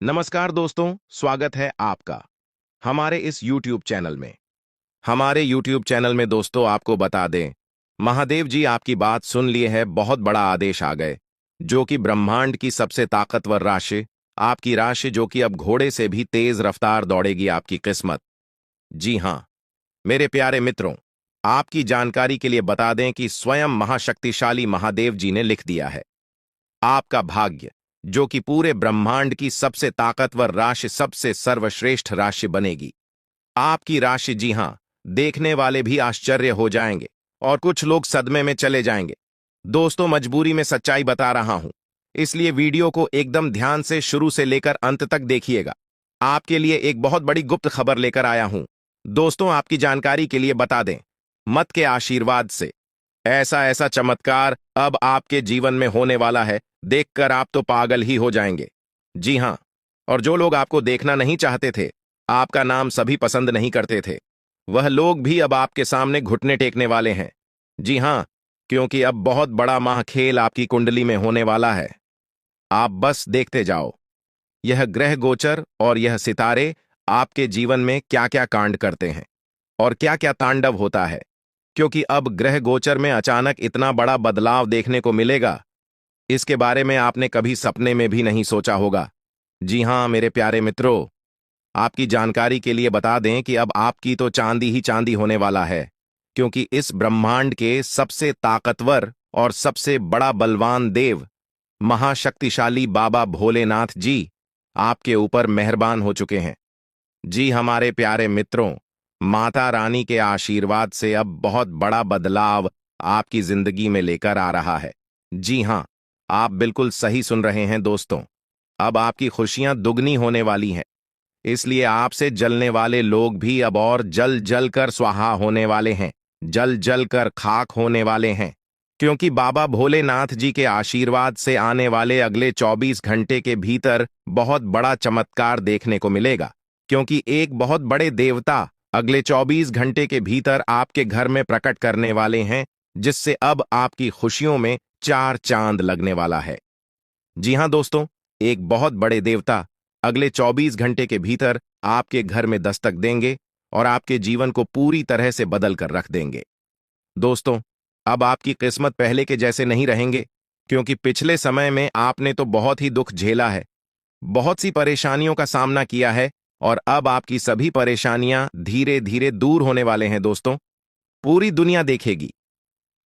नमस्कार दोस्तों, स्वागत है आपका हमारे इस YouTube चैनल में। हमारे YouTube चैनल में दोस्तों आपको बता दें, महादेव जी आपकी बात सुन लिए है, बहुत बड़ा आदेश आ गए, जो कि ब्रह्मांड की सबसे ताकतवर राशि, आपकी राशि जो कि अब घोड़े से भी तेज रफ्तार दौड़ेगी आपकी किस्मत। जी हाँ, मेरे प्यारे मित्रों, आपकी जानकारी के लिए बता दें कि स्वयं महाशक्तिशाली महादेव जी ने लिख दिया है, आपका भाग्य जो कि पूरे ब्रह्मांड की सबसे ताकतवर राशि, सबसे सर्वश्रेष्ठ राशि बनेगी। आपकी राशि, जी हां, देखने वाले भी आश्चर्य हो जाएंगे और कुछ लोग सदमे में चले जाएंगे। दोस्तों, मजबूरी में सच्चाई बता रहा हूं, इसलिए वीडियो को एकदम ध्यान से शुरू से लेकर अंत तक देखिएगा। आपके लिए एक बहुत बड़ी गुप्त खबर लेकर आया हूं। दोस्तों, आपकी जानकारी के लिए बता दें, मत के आशीर्वाद से ऐसा ऐसा चमत्कार अब आपके जीवन में होने वाला है, देखकर आप तो पागल ही हो जाएंगे। जी हां, और जो लोग आपको देखना नहीं चाहते थे, आपका नाम सभी पसंद नहीं करते थे, वह लोग भी अब आपके सामने घुटने टेकने वाले हैं। जी हां, क्योंकि अब बहुत बड़ा महाखेल आपकी कुंडली में होने वाला है। आप बस देखते जाओ, यह ग्रह गोचर और यह सितारे आपके जीवन में क्या क्या कांड करते हैं और क्या क्या तांडव होता है, क्योंकि अब ग्रह गोचर में अचानक इतना बड़ा बदलाव देखने को मिलेगा, इसके बारे में आपने कभी सपने में भी नहीं सोचा होगा। जी हां मेरे प्यारे मित्रों, आपकी जानकारी के लिए बता दें कि अब आपकी तो चांदी ही चांदी होने वाला है, क्योंकि इस ब्रह्मांड के सबसे ताकतवर और सबसे बड़ा बलवान देव, महाशक्तिशाली बाबा भोलेनाथ जी आपके ऊपर मेहरबान हो चुके हैं। जी हमारे प्यारे मित्रों, माता रानी के आशीर्वाद से अब बहुत बड़ा बदलाव आपकी जिंदगी में लेकर आ रहा है। जी हां, आप बिल्कुल सही सुन रहे हैं दोस्तों, अब आपकी खुशियां दुगनी होने वाली हैं, इसलिए आपसे जलने वाले लोग भी अब और जल जल कर स्वाहा होने वाले हैं, जल जल कर खाक होने वाले हैं, क्योंकि बाबा भोलेनाथ जी के आशीर्वाद से आने वाले अगले 24 घंटे के भीतर बहुत बड़ा चमत्कार देखने को मिलेगा, क्योंकि एक बहुत बड़े देवता अगले 24 घंटे के भीतर आपके घर में प्रकट करने वाले हैं, जिससे अब आपकी खुशियों में चार चांद लगने वाला है। जी हां दोस्तों, एक बहुत बड़े देवता अगले 24 घंटे के भीतर आपके घर में दस्तक देंगे और आपके जीवन को पूरी तरह से बदल कर रख देंगे। दोस्तों, अब आपकी किस्मत पहले के जैसे नहीं रहेंगे, क्योंकि पिछले समय में आपने तो बहुत ही दुख झेला है, बहुत सी परेशानियों का सामना किया है, और अब आपकी सभी परेशानियां धीरे धीरे दूर होने वाले हैं। दोस्तों, पूरी दुनिया देखेगी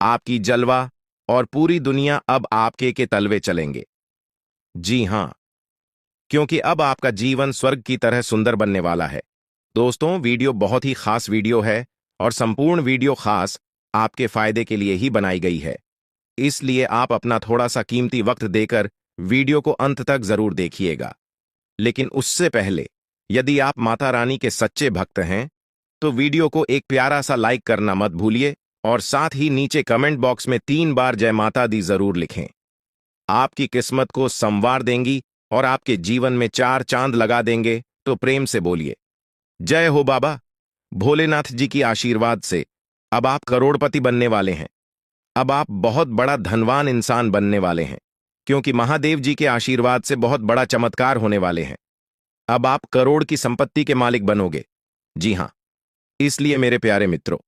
आपकी जलवा और पूरी दुनिया अब आपके के तलवे चलेंगे। जी हां, क्योंकि अब आपका जीवन स्वर्ग की तरह सुंदर बनने वाला है। दोस्तों, वीडियो बहुत ही खास वीडियो है और संपूर्ण वीडियो खास आपके फायदे के लिए ही बनाई गई है, इसलिए आप अपना थोड़ा सा कीमती वक्त देकर वीडियो को अंत तक जरूर देखिएगा। लेकिन उससे पहले, यदि आप माता रानी के सच्चे भक्त हैं, तो वीडियो को एक प्यारा सा लाइक करना मत भूलिए और साथ ही नीचे कमेंट बॉक्स में 3 बार जय माता दी जरूर लिखें। आपकी किस्मत को संवार देंगी और आपके जीवन में 4 चांद लगा देंगे, तो प्रेम से बोलिए जय हो बाबा भोलेनाथ जी की आशीर्वाद से अब आप करोड़पति बनने वाले हैं। अब आप बहुत बड़ा धनवान इंसान बनने वाले हैं, क्योंकि महादेव जी के आशीर्वाद से बहुत बड़ा चमत्कार होने वाले हैं। अब आप करोड़ की संपत्ति के मालिक बनोगे। जी हां, इसलिए मेरे प्यारे मित्रों,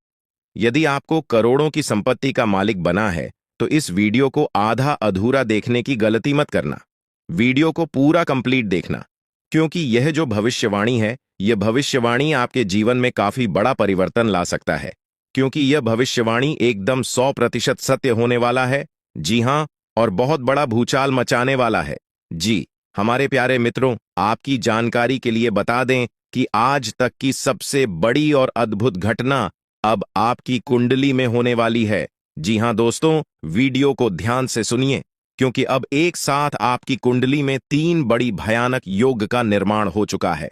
यदि आपको करोड़ों की संपत्ति का मालिक बना है, तो इस वीडियो को आधा अधूरा देखने की गलती मत करना। वीडियो को पूरा कंप्लीट देखना, क्योंकि यह जो भविष्यवाणी है, यह भविष्यवाणी आपके जीवन में काफी बड़ा परिवर्तन ला सकता है, क्योंकि यह भविष्यवाणी एकदम 100% सत्य होने वाला है। जी हां, और बहुत बड़ा भूचाल मचाने वाला है। जी हमारे प्यारे मित्रों, आपकी जानकारी के लिए बता दें कि आज तक की सबसे बड़ी और अद्भुत घटना अब आपकी कुंडली में होने वाली है। जी हां दोस्तों, वीडियो को ध्यान से सुनिए, क्योंकि अब एक साथ आपकी कुंडली में 3 बड़ी भयानक योग का निर्माण हो चुका है।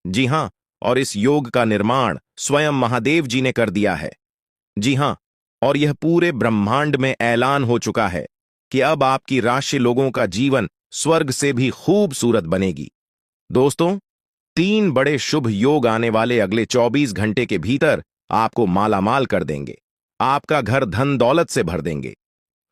जी हां, और इस योग का निर्माण स्वयं महादेव जी ने कर दिया है। जी हां, और यह पूरे ब्रह्मांड में ऐलान हो चुका है कि अब आपकी राशि लोगों का जीवन स्वर्ग से भी खूबसूरत बनेगी। दोस्तों, 3 बड़े शुभ योग आने वाले अगले 24 घंटे के भीतर आपको मालामाल कर देंगे, आपका घर धन दौलत से भर देंगे।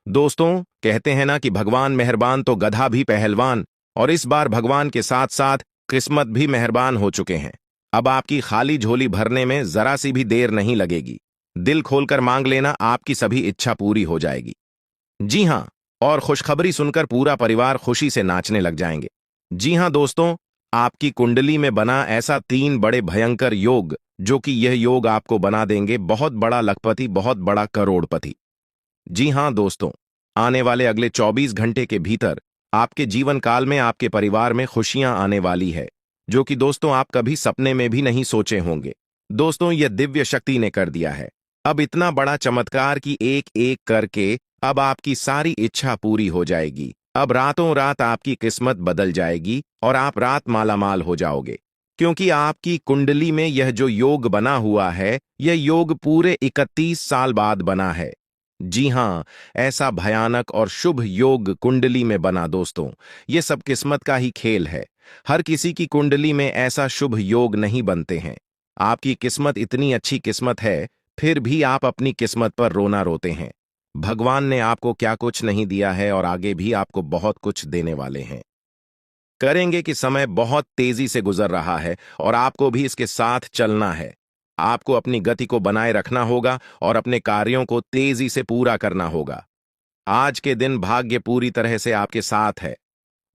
दोस्तों, कहते हैं ना कि भगवान मेहरबान तो गधा भी पहलवान, और इस बार भगवान के साथ साथ किस्मत भी मेहरबान हो चुके हैं। अब आपकी खाली झोली भरने में जरा सी भी देर नहीं लगेगी। दिल खोलकर मांग लेना, आपकी सभी इच्छा पूरी हो जाएगी। जी हां, और खुशखबरी सुनकर पूरा परिवार खुशी से नाचने लग जाएंगे। जी हां दोस्तों, आपकी कुंडली में बना ऐसा 3 बड़े भयंकर योग, जो कि यह योग आपको बना देंगे बहुत बड़ा लखपति, बहुत बड़ा करोड़पति। जी हां दोस्तों, आने वाले अगले 24 घंटे के भीतर आपके जीवन काल में आपके परिवार में खुशियां आने वाली है, जो कि दोस्तों आप कभी सपने में भी नहीं सोचे होंगे। दोस्तों, यह दिव्य शक्ति ने कर दिया है। अब इतना बड़ा चमत्कार कि एक एक करके अब आपकी सारी इच्छा पूरी हो जाएगी। अब रातों रात आपकी किस्मत बदल जाएगी और आप रात मालामाल हो जाओगे, क्योंकि आपकी कुंडली में यह जो योग बना हुआ है, यह योग पूरे 31 साल बाद बना है। जी हां, ऐसा भयानक और शुभ योग कुंडली में बना दोस्तों, ये सब किस्मत का ही खेल है। हर किसी की कुंडली में ऐसा शुभ योग नहीं बनते हैं। आपकी किस्मत इतनी अच्छी किस्मत है, फिर भी आप अपनी किस्मत पर रोना रोते हैं। भगवान ने आपको क्या कुछ नहीं दिया है और आगे भी आपको बहुत कुछ देने वाले हैं। करेंगे कि समय बहुत तेजी से गुजर रहा है और आपको भी इसके साथ चलना है। आपको अपनी गति को बनाए रखना होगा और अपने कार्यों को तेजी से पूरा करना होगा। आज के दिन भाग्य पूरी तरह से आपके साथ है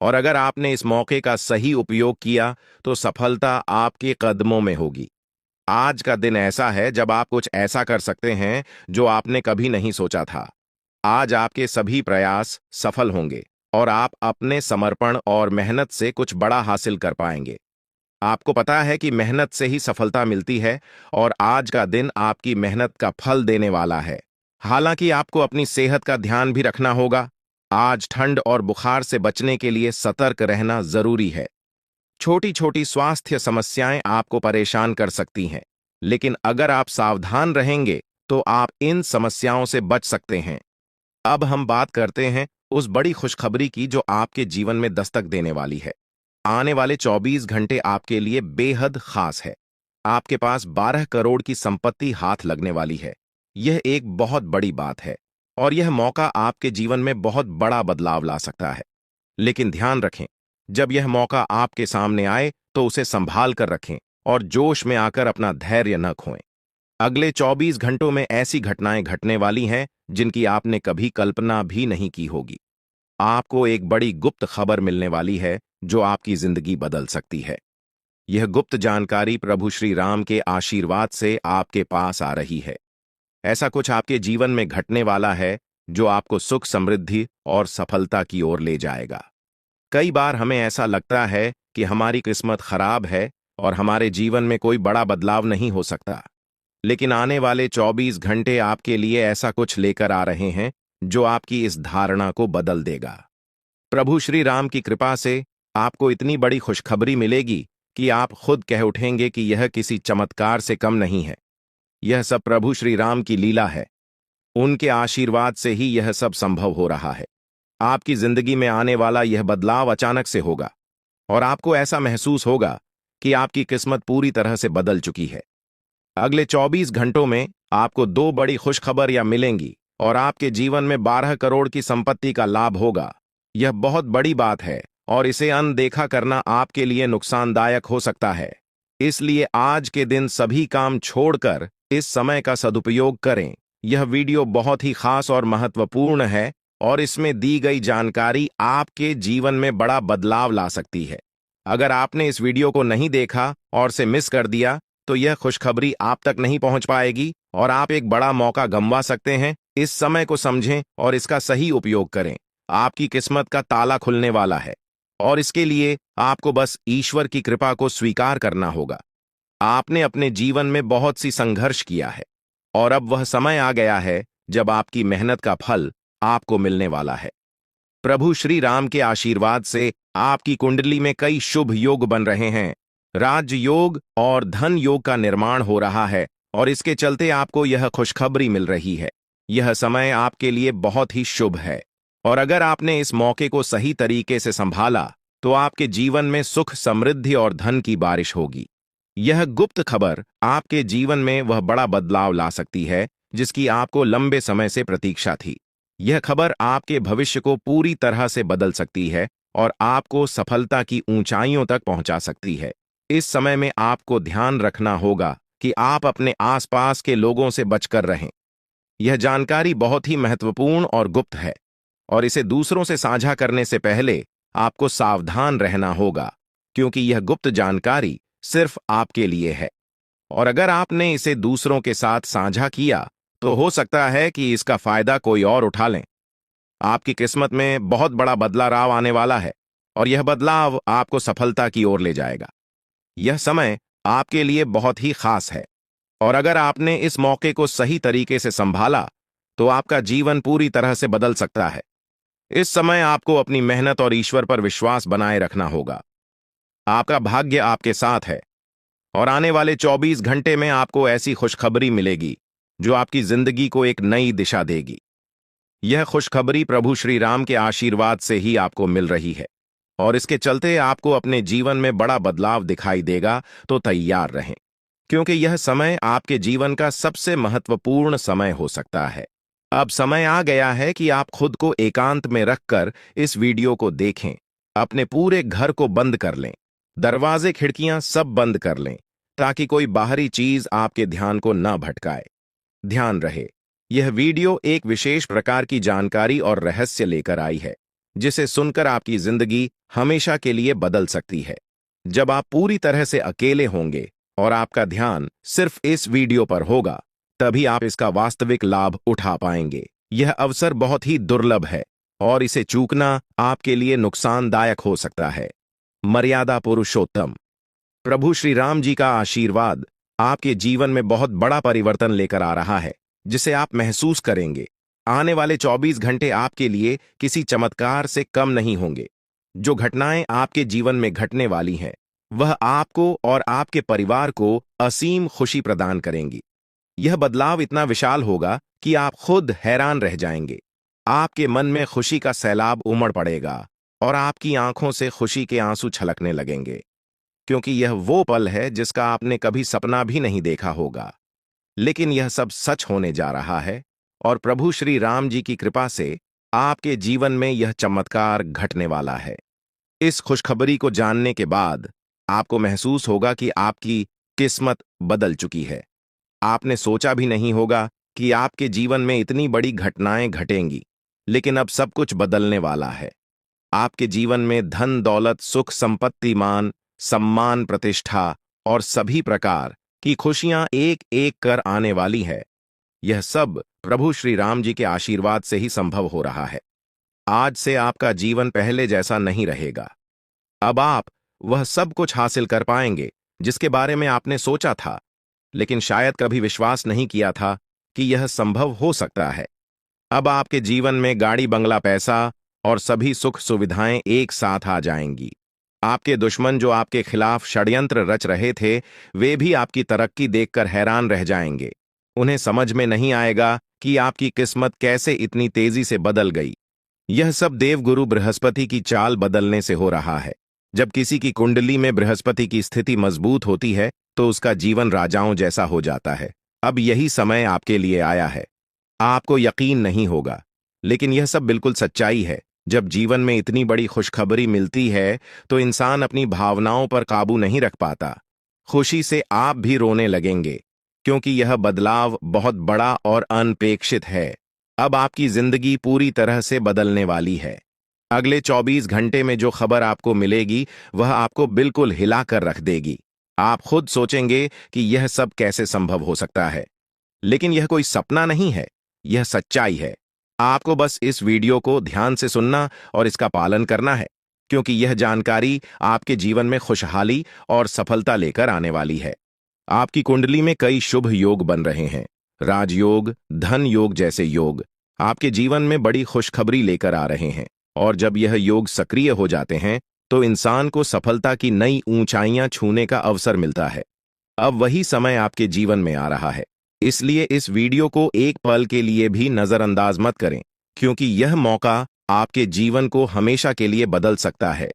और अगर आपने इस मौके का सही उपयोग किया तो सफलता आपके कदमों में होगी। आज का दिन ऐसा है जब आप कुछ ऐसा कर सकते हैं जो आपने कभी नहीं सोचा था। आज आपके सभी प्रयास सफल होंगे और आप अपने समर्पण और मेहनत से कुछ बड़ा हासिल कर पाएंगे। आपको पता है कि मेहनत से ही सफलता मिलती है और आज का दिन आपकी मेहनत का फल देने वाला है। हालांकि आपको अपनी सेहत का ध्यान भी रखना होगा। आज ठंड और बुखार से बचने के लिए सतर्क रहना जरूरी है। छोटी छोटी स्वास्थ्य समस्याएं आपको परेशान कर सकती हैं, लेकिन अगर आप सावधान रहेंगे तो आप इन समस्याओं से बच सकते हैं। अब हम बात करते हैं उस बड़ी खुशखबरी की जो आपके जीवन में दस्तक देने वाली है। आने वाले 24 घंटे आपके लिए बेहद खास है। आपके पास 12 करोड़ की संपत्ति हाथ लगने वाली है। यह एक बहुत बड़ी बात है और यह मौका आपके जीवन में बहुत बड़ा बदलाव ला सकता है। लेकिन ध्यान रखें, जब यह मौका आपके सामने आए तो उसे संभाल कर रखें और जोश में आकर अपना धैर्य न खोएं। अगले 24 घंटों में ऐसी घटनाएं घटने वाली हैं जिनकी आपने कभी कल्पना भी नहीं की होगी। आपको एक बड़ी गुप्त खबर मिलने वाली है जो आपकी जिंदगी बदल सकती है। यह गुप्त जानकारी प्रभु श्री राम के आशीर्वाद से आपके पास आ रही है। ऐसा कुछ आपके जीवन में घटने वाला है जो आपको सुख, समृद्धि और सफलता की ओर ले जाएगा। कई बार हमें ऐसा लगता है कि हमारी किस्मत खराब है और हमारे जीवन में कोई बड़ा बदलाव नहीं हो सकता, लेकिन आने वाले 24 घंटे आपके लिए ऐसा कुछ लेकर आ रहे हैं जो आपकी इस धारणा को बदल देगा। प्रभु श्री राम की कृपा से आपको इतनी बड़ी खुशखबरी मिलेगी कि आप खुद कह उठेंगे कि यह किसी चमत्कार से कम नहीं है। यह सब प्रभु श्री राम की लीला है। उनके आशीर्वाद से ही यह सब संभव हो रहा है। आपकी जिंदगी में आने वाला यह बदलाव अचानक से होगा और आपको ऐसा महसूस होगा कि आपकी किस्मत पूरी तरह से बदल चुकी है। अगले 24 घंटों में आपको 2 बड़ी खुशखबरियां मिलेंगी और आपके जीवन में 12 करोड़ की संपत्ति का लाभ होगा। यह बहुत बड़ी बात है और इसे अनदेखा करना आपके लिए नुकसानदायक हो सकता है। इसलिए आज के दिन सभी काम छोड़कर इस समय का सदुपयोग करें। यह वीडियो बहुत ही खास और महत्वपूर्ण है और इसमें दी गई जानकारी आपके जीवन में बड़ा बदलाव ला सकती है। अगर आपने इस वीडियो को नहीं देखा और से मिस कर दिया तो यह खुशखबरी आप तक नहीं पहुंच पाएगी और आप एक बड़ा मौका गंवा सकते हैं। इस समय को समझें और इसका सही उपयोग करें। आपकी किस्मत का ताला खुलने वाला है और इसके लिए आपको बस ईश्वर की कृपा को स्वीकार करना होगा। आपने अपने जीवन में बहुत सी संघर्ष किया है और अब वह समय आ गया है जब आपकी मेहनत का फल आपको मिलने वाला है। प्रभु श्री राम के आशीर्वाद से आपकी कुंडली में कई शुभ योग बन रहे हैं। राज योग और धन योग का निर्माण हो रहा है और इसके चलते आपको यह खुशखबरी मिल रही है। यह समय आपके लिए बहुत ही शुभ है और अगर आपने इस मौके को सही तरीके से संभाला तो आपके जीवन में सुख, समृद्धि और धन की बारिश होगी। यह गुप्त खबर आपके जीवन में वह बड़ा बदलाव ला सकती है जिसकी आपको लंबे समय से प्रतीक्षा थी। यह खबर आपके भविष्य को पूरी तरह से बदल सकती है और आपको सफलता की ऊंचाइयों तक पहुंचा सकती है। इस समय में आपको ध्यान रखना होगा कि आप अपने आसपास के लोगों से बचकर रहें। यह जानकारी बहुत ही महत्वपूर्ण और गुप्त है, और इसे दूसरों से साझा करने से पहले आपको सावधान रहना होगा, क्योंकि यह गुप्त जानकारी सिर्फ आपके लिए है। और अगर आपने इसे दूसरों के साथ साझा किया, तो हो सकता है कि इसका फायदा कोई और उठा लें। आपकी किस्मत में बहुत बड़ा बदलाव आने वाला है, और यह बदलाव आपको सफलता की ओर ले जाएगा। यह समय आपके लिए बहुत ही खास है, और अगर आपने इस मौके को सही तरीके से संभाला, तो आपका जीवन पूरी तरह से बदल सकता है। इस समय आपको अपनी मेहनत और ईश्वर पर विश्वास बनाए रखना होगा। आपका भाग्य आपके साथ है, और आने वाले 24 घंटे में आपको ऐसी खुशखबरी मिलेगी जो आपकी जिंदगी को एक नई दिशा देगी। यह खुशखबरी प्रभु श्री राम के आशीर्वाद से ही आपको मिल रही है, और इसके चलते आपको अपने जीवन में बड़ा बदलाव दिखाई देगा। तो तैयार रहें, क्योंकि यह समय आपके जीवन का सबसे महत्वपूर्ण समय हो सकता है। अब समय आ गया है कि आप खुद को एकांत में रखकर इस वीडियो को देखें। अपने पूरे घर को बंद कर लें, दरवाजे खिड़कियां सब बंद कर लें, ताकि कोई बाहरी चीज आपके ध्यान को न भटकाए। ध्यान रहे, यह वीडियो एक विशेष प्रकार की जानकारी और रहस्य लेकर आई है, जिसे सुनकर आपकी जिंदगी हमेशा के लिए बदल सकती है। जब आप पूरी तरह से अकेले होंगे और आपका ध्यान सिर्फ इस वीडियो पर होगा, तभी आप इसका वास्तविक लाभ उठा पाएंगे। यह अवसर बहुत ही दुर्लभ है, और इसे चूकना आपके लिए नुकसानदायक हो सकता है। मर्यादा पुरुषोत्तम प्रभु श्री राम जी का आशीर्वाद आपके जीवन में बहुत बड़ा परिवर्तन लेकर आ रहा है, जिसे आप महसूस करेंगे। आने वाले 24 घंटे आपके लिए किसी चमत्कार से कम नहीं होंगे। जो घटनाएं आपके जीवन में घटने वाली हैं, वह आपको और आपके परिवार को असीम खुशी प्रदान करेंगी। यह बदलाव इतना विशाल होगा कि आप खुद हैरान रह जाएंगे। आपके मन में खुशी का सैलाब उमड़ पड़ेगा, और आपकी आंखों से खुशी के आंसू छलकने लगेंगे, क्योंकि यह वो पल है जिसका आपने कभी सपना भी नहीं देखा होगा। लेकिन यह सब सच होने जा रहा है, और प्रभु श्री राम जी की कृपा से आपके जीवन में यह चमत्कार घटने वाला है। इस खुशखबरी को जानने के बाद आपको महसूस होगा कि आपकी किस्मत बदल चुकी है। आपने सोचा भी नहीं होगा कि आपके जीवन में इतनी बड़ी घटनाएं घटेंगी, लेकिन अब सब कुछ बदलने वाला है। आपके जीवन में धन दौलत सुख संपत्ति मान सम्मान प्रतिष्ठा और सभी प्रकार की खुशियां एक एक कर आने वाली है। यह सब प्रभु श्री राम जी के आशीर्वाद से ही संभव हो रहा है। आज से आपका जीवन पहले जैसा नहीं रहेगा। अब आप वह सब कुछ हासिल कर पाएंगे जिसके बारे में आपने सोचा था, लेकिन शायद कभी विश्वास नहीं किया था कि यह संभव हो सकता है। अब आपके जीवन में गाड़ी बंगला पैसा और सभी सुख सुविधाएं एक साथ आ जाएंगी। आपके दुश्मन जो आपके खिलाफ षड्यंत्र रच रहे थे, वे भी आपकी तरक्की देखकर हैरान रह जाएंगे। उन्हें समझ में नहीं आएगा कि आपकी किस्मत कैसे इतनी तेजी से बदल गई। यह सब देवगुरु बृहस्पति की चाल बदलने से हो रहा है। जब किसी की कुंडली में बृहस्पति की स्थिति मजबूत होती है, तो उसका जीवन राजाओं जैसा हो जाता है। अब यही समय आपके लिए आया है। आपको यकीन नहीं होगा, लेकिन यह सब बिल्कुल सच्चाई है। जब जीवन में इतनी बड़ी खुशखबरी मिलती है, तो इंसान अपनी भावनाओं पर काबू नहीं रख पाता। खुशी से आप भी रोने लगेंगे, क्योंकि यह बदलाव बहुत बड़ा और अनपेक्षित है। अब आपकी जिंदगी पूरी तरह से बदलने वाली है। अगले 24 घंटे में जो खबर आपको मिलेगी, वह आपको बिल्कुल हिलाकर रख देगी। आप खुद सोचेंगे कि यह सब कैसे संभव हो सकता है, लेकिन यह कोई सपना नहीं है, यह सच्चाई है। आपको बस इस वीडियो को ध्यान से सुनना और इसका पालन करना है, क्योंकि यह जानकारी आपके जीवन में खुशहाली और सफलता लेकर आने वाली है। आपकी कुंडली में कई शुभ योग बन रहे हैं। राजयोग, धन योग जैसे योग आपके जीवन में बड़ी खुशखबरी लेकर आ रहे हैं, और जब यह योग सक्रिय हो जाते हैं, तो इंसान को सफलता की नई ऊंचाइयां छूने का अवसर मिलता है। अब वही समय आपके जीवन में आ रहा है, इसलिए इस वीडियो को एक पल के लिए भी नजरअंदाज मत करें, क्योंकि यह मौका आपके जीवन को हमेशा के लिए बदल सकता है।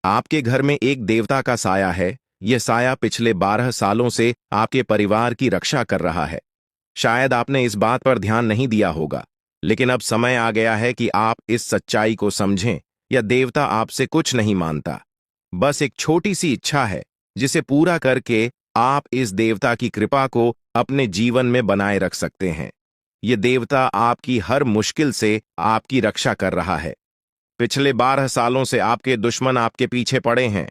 आपके घर में एक देवता का साया है। यह साया पिछले 12 सालों से आपके परिवार की रक्षा कर रहा है। शायद आपने इस बात पर ध्यान नहीं दिया होगा, लेकिन अब समय आ गया है कि आप इस सच्चाई को समझें या देवता आपसे कुछ नहीं मानता। बस एक छोटी सी इच्छा है जिसे पूरा करके आप इस देवता की कृपा को अपने जीवन में बनाए रख सकते हैं। ये देवता आपकी हर मुश्किल से आपकी रक्षा कर रहा है। पिछले 12 सालों से आपके दुश्मन आपके पीछे पड़े हैं,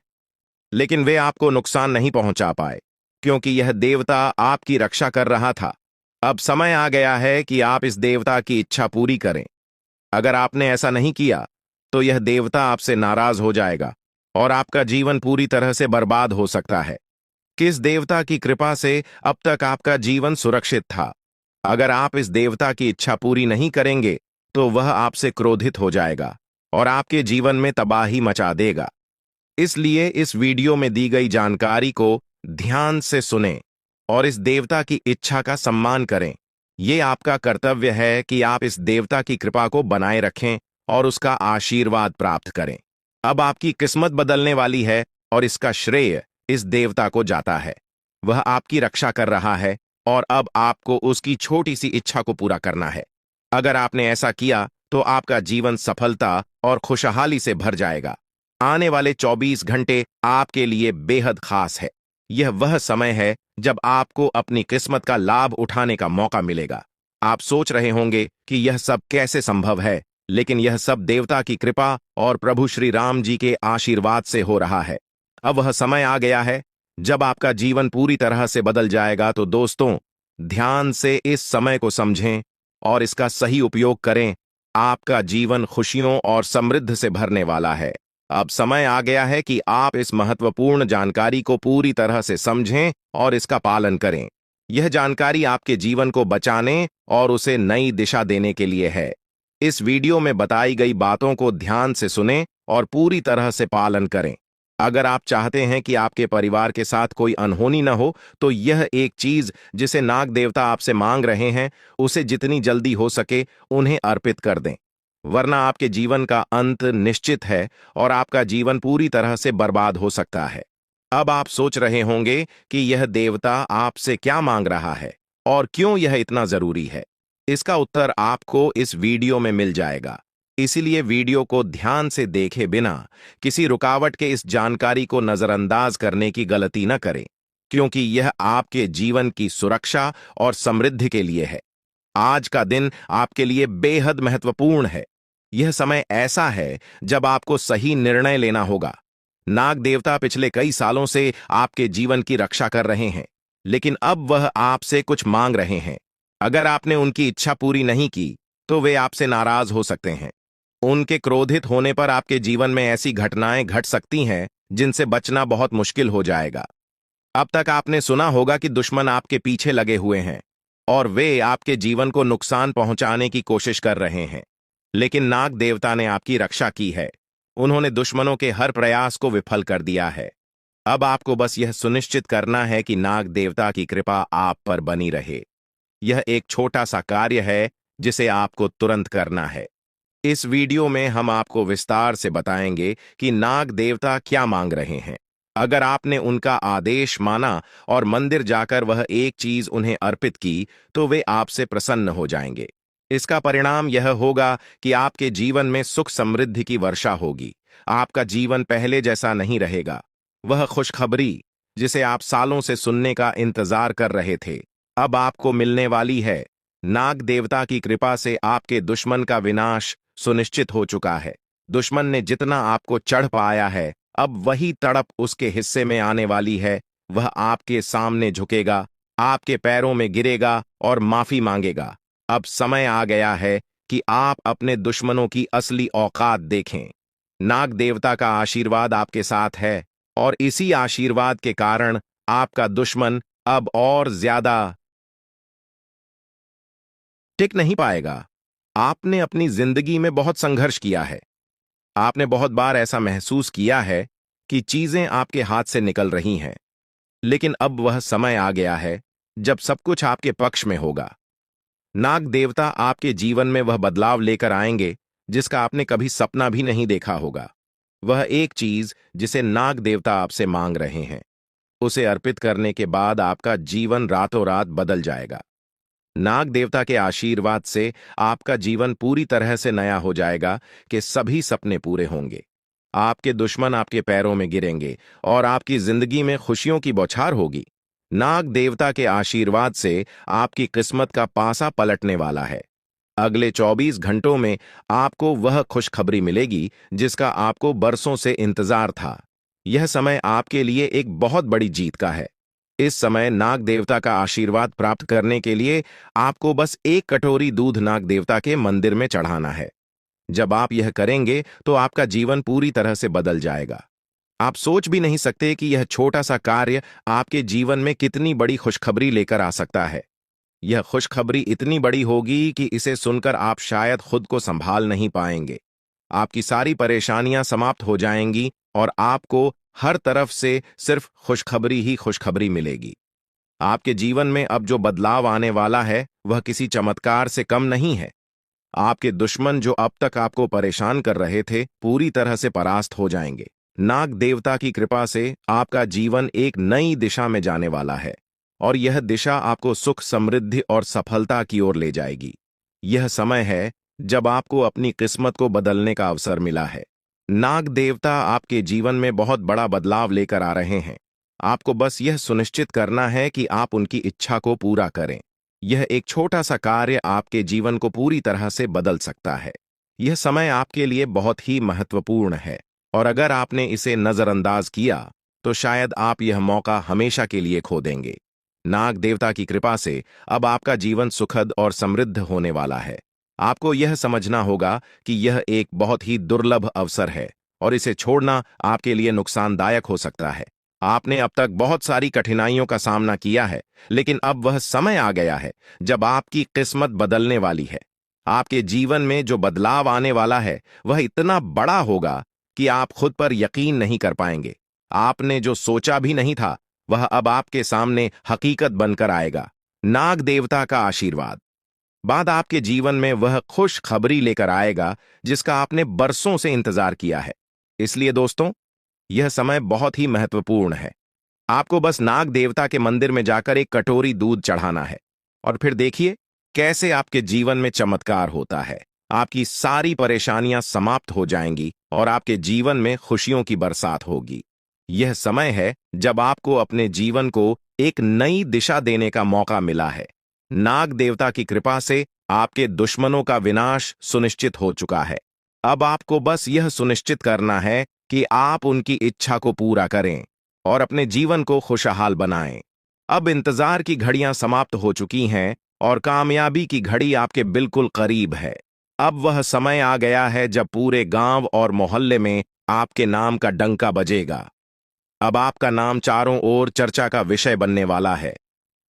लेकिन वे आपको नुकसान नहीं पहुंचा पाए, क्योंकि यह देवता आपकी रक्षा कर रहा था। अब समय आ गया है कि आप इस देवता की इच्छा पूरी करें। अगर आपने ऐसा नहीं किया, तो यह देवता आपसे नाराज हो जाएगा और आपका जीवन पूरी तरह से बर्बाद हो सकता है। किस देवता की कृपा से अब तक आपका जीवन सुरक्षित था? अगर आप इस देवता की इच्छा पूरी नहीं करेंगे, तो वह आपसे क्रोधित हो जाएगा और आपके जीवन में तबाही मचा देगा। इसलिए इस वीडियो में दी गई जानकारी को ध्यान से सुनें और इस देवता की इच्छा का सम्मान करें। ये आपका कर्तव्य है कि आप इस देवता की कृपा को बनाए रखें और उसका आशीर्वाद प्राप्त करें। अब आपकी किस्मत बदलने वाली है और इसका श्रेय इस देवता को जाता है। वह आपकी रक्षा कर रहा है और अब आपको उसकी छोटी सी इच्छा को पूरा करना है। अगर आपने ऐसा किया, तो आपका जीवन सफलता और खुशहाली से भर जाएगा। आने वाले 24 घंटे आपके लिए बेहद खास है। यह वह समय है जब आपको अपनी किस्मत का लाभ उठाने का मौका मिलेगा। आप सोच रहे होंगे कि यह सब कैसे संभव है, लेकिन यह सब देवता की कृपा और प्रभु श्री राम जी के आशीर्वाद से हो रहा है। अब वह समय आ गया है जब आपका जीवन पूरी तरह से बदल जाएगा। तो दोस्तों, ध्यान से इस समय को समझें और इसका सही उपयोग करें। आपका जीवन खुशियों और समृद्धि से भरने वाला है। अब समय आ गया है कि आप इस महत्वपूर्ण जानकारी को पूरी तरह से समझें और इसका पालन करें। यह जानकारी आपके जीवन को बचाने और उसे नई दिशा देने के लिए है। इस वीडियो में बताई गई बातों को ध्यान से सुनें और पूरी तरह से पालन करें। अगर आप चाहते हैं कि आपके परिवार के साथ कोई अनहोनी न हो, तो यह एक चीज जिसे नाग देवता आपसे मांग रहे हैं, उसे जितनी जल्दी हो सके उन्हें अर्पित कर दें, वरना आपके जीवन का अंत निश्चित है और आपका जीवन पूरी तरह से बर्बाद हो सकता है। अब आप सोच रहे होंगे कि यह देवता आपसे क्या मांग रहा है और क्यों यह इतना जरूरी है। इसका उत्तर आपको इस वीडियो में मिल जाएगा। इसीलिए वीडियो को ध्यान से देखे बिना किसी रुकावट के इस जानकारी को नजरअंदाज करने की गलती न करें, क्योंकि यह आपके जीवन की सुरक्षा और समृद्धि के लिए है। आज का दिन आपके लिए बेहद महत्वपूर्ण है। यह समय ऐसा है जब आपको सही निर्णय लेना होगा। नाग देवता पिछले कई सालों से आपके जीवन की रक्षा कर रहे हैं, लेकिन अब वह आपसे कुछ मांग रहे हैं। अगर आपने उनकी इच्छा पूरी नहीं की, तो वे आपसे नाराज हो सकते हैं। उनके क्रोधित होने पर आपके जीवन में ऐसी घटनाएं घट सकती हैं जिनसे बचना बहुत मुश्किल हो जाएगा। अब तक आपने सुना होगा कि दुश्मन आपके पीछे लगे हुए हैं और वे आपके जीवन को नुकसान पहुंचाने की कोशिश कर रहे हैं, लेकिन नाग देवता ने आपकी रक्षा की है। उन्होंने दुश्मनों के हर प्रयास को विफल कर दिया है। अब आपको बस यह सुनिश्चित करना है कि नाग देवता की कृपा आप पर बनी रहे। यह एक छोटा सा कार्य है जिसे आपको तुरंत करना है। इस वीडियो में हम आपको विस्तार से बताएंगे कि नाग देवता क्या मांग रहे हैं। अगर आपने उनका आदेश माना और मंदिर जाकर वह एक चीज उन्हें अर्पित की, तो वे आपसे प्रसन्न हो जाएंगे। इसका परिणाम यह होगा कि आपके जीवन में सुख समृद्धि की वर्षा होगी। आपका जीवन पहले जैसा नहीं रहेगा। वह खुशखबरी जिसे आप सालों से सुनने का इंतजार कर रहे थे, अब आपको मिलने वाली है। नाग देवता की कृपा से आपके दुश्मन का विनाश सुनिश्चित हो चुका है। दुश्मन ने जितना आपको चढ़ पाया है, अब वही तड़प उसके हिस्से में आने वाली है। वह आपके सामने झुकेगा, आपके पैरों में गिरेगा और माफी मांगेगा। अब समय आ गया है कि आप अपने दुश्मनों की असली औकात देखें। नाग देवता का आशीर्वाद आपके साथ है और इसी आशीर्वाद के कारण आपका दुश्मन अब और ज्यादा टिक नहीं पाएगा। आपने अपनी जिंदगी में बहुत संघर्ष किया है। आपने बहुत बार ऐसा महसूस किया है कि चीजें आपके हाथ से निकल रही हैं, लेकिन अब वह समय आ गया है जब सब कुछ आपके पक्ष में होगा। नाग देवता आपके जीवन में वह बदलाव लेकर आएंगे जिसका आपने कभी सपना भी नहीं देखा होगा। वह एक चीज जिसे नाग देवता आपसे मांग रहे हैं, उसे अर्पित करने के बाद आपका जीवन रातों रात बदल जाएगा। नाग देवता के आशीर्वाद से आपका जीवन पूरी तरह से नया हो जाएगा कि सभी सपने पूरे होंगे। आपके दुश्मन आपके पैरों में गिरेंगे और आपकी जिंदगी में खुशियों की बौछार होगी। नाग देवता के आशीर्वाद से आपकी किस्मत का पासा पलटने वाला है। अगले 24 घंटों में आपको वह खुशखबरी मिलेगी जिसका आपको बरसों से इंतजार था। यह समय आपके लिए एक बहुत बड़ी जीत का है। इस समय नाग देवता का आशीर्वाद प्राप्त करने के लिए आपको बस एक कटोरी दूध नाग देवता के मंदिर में चढ़ाना है। जब आप यह करेंगे तो आपका जीवन पूरी तरह से बदल जाएगा। आप सोच भी नहीं सकते कि यह छोटा सा कार्य आपके जीवन में कितनी बड़ी खुशखबरी लेकर आ सकता है। यह खुशखबरी इतनी बड़ी होगी कि इसे सुनकर आप शायद खुद को संभाल नहीं पाएंगे। आपकी सारी परेशानियां समाप्त हो जाएंगी और आपको हर तरफ से सिर्फ खुशखबरी ही खुशखबरी मिलेगी। आपके जीवन में अब जो बदलाव आने वाला है वह किसी चमत्कार से कम नहीं है। आपके दुश्मन जो अब तक आपको परेशान कर रहे थे पूरी तरह से परास्त हो जाएंगे। नाग देवता की कृपा से आपका जीवन एक नई दिशा में जाने वाला है और यह दिशा आपको सुख, समृद्धि और सफलता की ओर ले जाएगी। यह समय है जब आपको अपनी किस्मत को बदलने का अवसर मिला है। नाग देवता आपके जीवन में बहुत बड़ा बदलाव लेकर आ रहे हैं। आपको बस यह सुनिश्चित करना है कि आप उनकी इच्छा को पूरा करें। यह एक छोटा सा कार्य आपके जीवन को पूरी तरह से बदल सकता है। यह समय आपके लिए बहुत ही महत्वपूर्ण है और अगर आपने इसे नजरअंदाज किया तो शायद आप यह मौका हमेशा के लिए खो देंगे। नाग देवता की कृपा से अब आपका जीवन सुखद और समृद्ध होने वाला है। आपको यह समझना होगा कि यह एक बहुत ही दुर्लभ अवसर है और इसे छोड़ना आपके लिए नुकसानदायक हो सकता है। आपने अब तक बहुत सारी कठिनाइयों का सामना किया है, लेकिन अब वह समय आ गया है जब आपकी किस्मत बदलने वाली है। आपके जीवन में जो बदलाव आने वाला है वह इतना बड़ा होगा कि आप खुद पर यकीन नहीं कर पाएंगे। आपने जो सोचा भी नहीं था वह अब आपके सामने हकीकत बनकर आएगा। नाग देवता का आशीर्वाद बाद आपके जीवन में वह खुश खबरी लेकर आएगा जिसका आपने बरसों से इंतजार किया है। इसलिए दोस्तों, यह समय बहुत ही महत्वपूर्ण है। आपको बस नाग देवता के मंदिर में जाकर एक कटोरी दूध चढ़ाना है और फिर देखिए कैसे आपके जीवन में चमत्कार होता है। आपकी सारी परेशानियां समाप्त हो जाएंगी और आपके जीवन में खुशियों की बरसात होगी। यह समय है जब आपको अपने जीवन को एक नई दिशा देने का मौका मिला है। नाग देवता की कृपा से आपके दुश्मनों का विनाश सुनिश्चित हो चुका है। अब आपको बस यह सुनिश्चित करना है कि आप उनकी इच्छा को पूरा करें और अपने जीवन को खुशहाल बनाएं। अब इंतजार की घड़ियां समाप्त हो चुकी हैं और कामयाबी की घड़ी आपके बिल्कुल करीब है। अब वह समय आ गया है जब पूरे गांव और मोहल्ले में आपके नाम का डंका बजेगा। अब आपका नाम चारों ओर चर्चा का विषय बनने वाला है।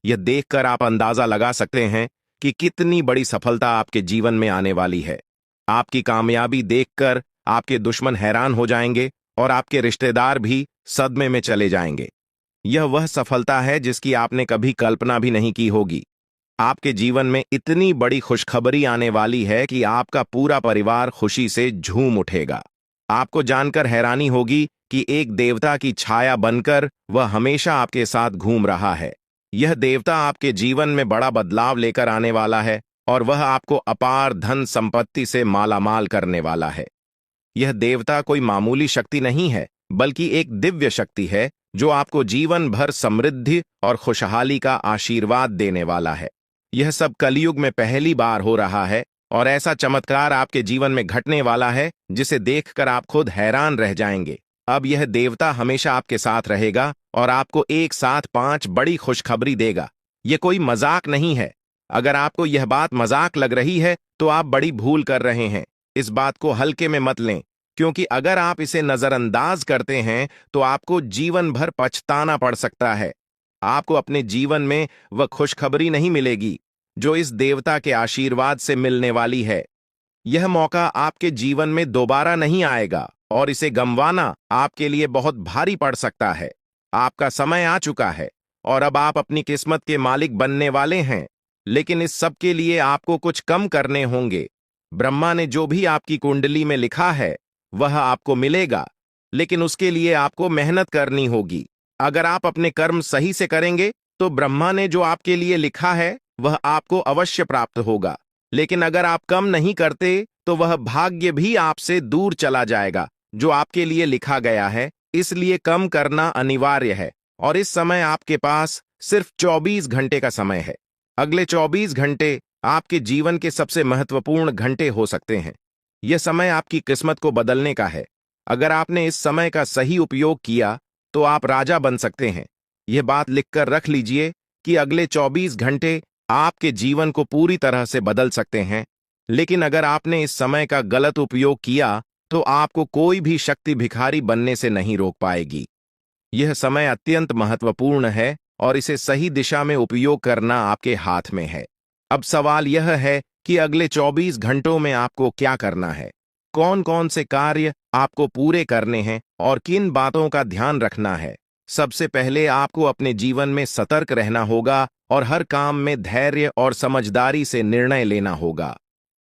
यह देखकर आप अंदाजा लगा सकते हैं कि कितनी बड़ी सफलता आपके जीवन में आने वाली है। आपकी कामयाबी देखकर आपके दुश्मन हैरान हो जाएंगे और आपके रिश्तेदार भी सदमे में चले जाएंगे। यह वह सफलता है जिसकी आपने कभी कल्पना भी नहीं की होगी। आपके जीवन में इतनी बड़ी खुशखबरी आने वाली है कि आपका पूरा परिवार खुशी से झूम उठेगा। आपको जानकर हैरानी होगी कि एक देवता की छाया बनकर वह हमेशा आपके साथ घूम रहा है। यह देवता आपके जीवन में बड़ा बदलाव लेकर आने वाला है और वह आपको अपार धन संपत्ति से मालामाल करने वाला है। यह देवता कोई मामूली शक्ति नहीं है, बल्कि एक दिव्य शक्ति है जो आपको जीवन भर समृद्धि और खुशहाली का आशीर्वाद देने वाला है। यह सब कलयुग में पहली बार हो रहा है और ऐसा चमत्कार आपके जीवन में घटने वाला है जिसे देखकर आप खुद हैरान रह जाएंगे। अब यह देवता हमेशा आपके साथ रहेगा और आपको एक साथ 5 बड़ी खुशखबरी देगा। यह कोई मजाक नहीं है। अगर आपको यह बात मजाक लग रही है तो आप बड़ी भूल कर रहे हैं। इस बात को हल्के में मत लें, क्योंकि अगर आप इसे नजरअंदाज करते हैं तो आपको जीवन भर पछताना पड़ सकता है। आपको अपने जीवन में वह खुशखबरी नहीं मिलेगी जो इस देवता के आशीर्वाद से मिलने वाली है। यह मौका आपके जीवन में दोबारा नहीं आएगा और इसे गंवाना आपके लिए बहुत भारी पड़ सकता है। आपका समय आ चुका है और अब आप अपनी किस्मत के मालिक बनने वाले हैं, लेकिन इस सब के लिए आपको कुछ कम करने होंगे। ब्रह्मा ने जो भी आपकी कुंडली में लिखा है वह आपको मिलेगा, लेकिन उसके लिए आपको मेहनत करनी होगी। अगर आप अपने कर्म सही से करेंगे तो ब्रह्मा ने जो आपके लिए लिखा है वह आपको अवश्य प्राप्त होगा। लेकिन अगर आप कम नहीं करते तो वह भाग्य भी आपसे दूर चला जाएगा जो आपके लिए लिखा गया है। इसलिए कम करना अनिवार्य है। और इस समय आपके पास सिर्फ 24 घंटे का समय है। अगले 24 घंटे आपके जीवन के सबसे महत्वपूर्ण घंटे हो सकते हैं। यह समय आपकी किस्मत को बदलने का है। अगर आपने इस समय का सही उपयोग किया तो आप राजा बन सकते हैं। यह बात लिखकर रख लीजिए कि अगले 24 घंटे आपके जीवन को पूरी तरह से बदल सकते हैं। लेकिन अगर आपने इस समय का गलत उपयोग किया तो आपको कोई भी शक्ति भिखारी बनने से नहीं रोक पाएगी। यह समय अत्यंत महत्वपूर्ण है और इसे सही दिशा में उपयोग करना आपके हाथ में है। अब सवाल यह है कि अगले 24 घंटों में आपको क्या करना है, कौन कौन से कार्य आपको पूरे करने हैं और किन बातों का ध्यान रखना है। सबसे पहले आपको अपने जीवन में सतर्क रहना होगा और हर काम में धैर्य और समझदारी से निर्णय लेना होगा।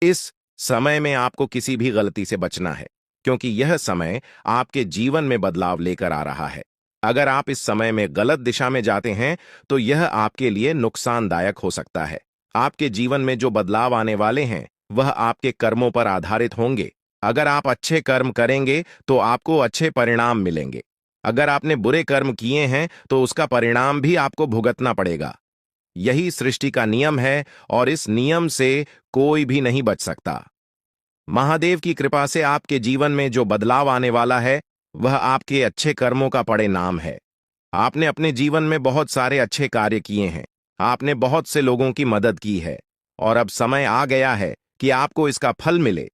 इस समय में आपको किसी भी गलती से बचना है, क्योंकि यह समय आपके जीवन में बदलाव लेकर आ रहा है। अगर आप इस समय में गलत दिशा में जाते हैं तो यह आपके लिए नुकसानदायक हो सकता है। आपके जीवन में जो बदलाव आने वाले हैं वह आपके कर्मों पर आधारित होंगे। अगर आप अच्छे कर्म करेंगे तो आपको अच्छे परिणाम मिलेंगे। अगर आपने बुरे कर्म किए हैं तो उसका परिणाम भी आपको भुगतना पड़ेगा। यही सृष्टि का नियम है और इस नियम से कोई भी नहीं बच सकता। महादेव की कृपा से आपके जीवन में जो बदलाव आने वाला है वह आपके अच्छे कर्मों का परिणाम है। आपने अपने जीवन में बहुत सारे अच्छे कार्य किए हैं, आपने बहुत से लोगों की मदद की है और अब समय आ गया है कि आपको इसका फल मिले।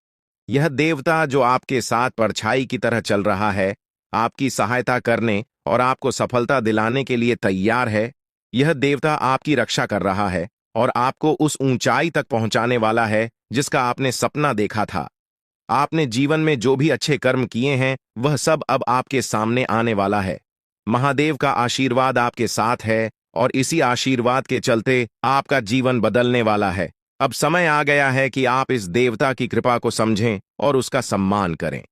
यह देवता जो आपके साथ परछाई की तरह चल रहा है, आपकी सहायता करने और आपको सफलता दिलाने के लिए तैयार है। यह देवता आपकी रक्षा कर रहा है और आपको उस ऊंचाई तक पहुंचाने वाला है जिसका आपने सपना देखा था। आपने जीवन में जो भी अच्छे कर्म किए हैं वह सब अब आपके सामने आने वाला है। महादेव का आशीर्वाद आपके साथ है और इसी आशीर्वाद के चलते आपका जीवन बदलने वाला है। अब समय आ गया है कि आप इस देवता की कृपा को समझें और उसका सम्मान करें।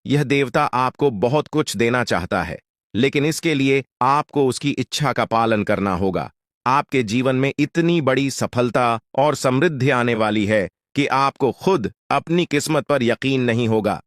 यह देवता आपको बहुत कुछ देना चाहता है, लेकिन इसके लिए आपको उसकी इच्छा का पालन करना होगा। आपके जीवन में इतनी बड़ी सफलता और समृद्धि आने वाली है कि आपको खुद अपनी किस्मत पर यकीन नहीं होगा।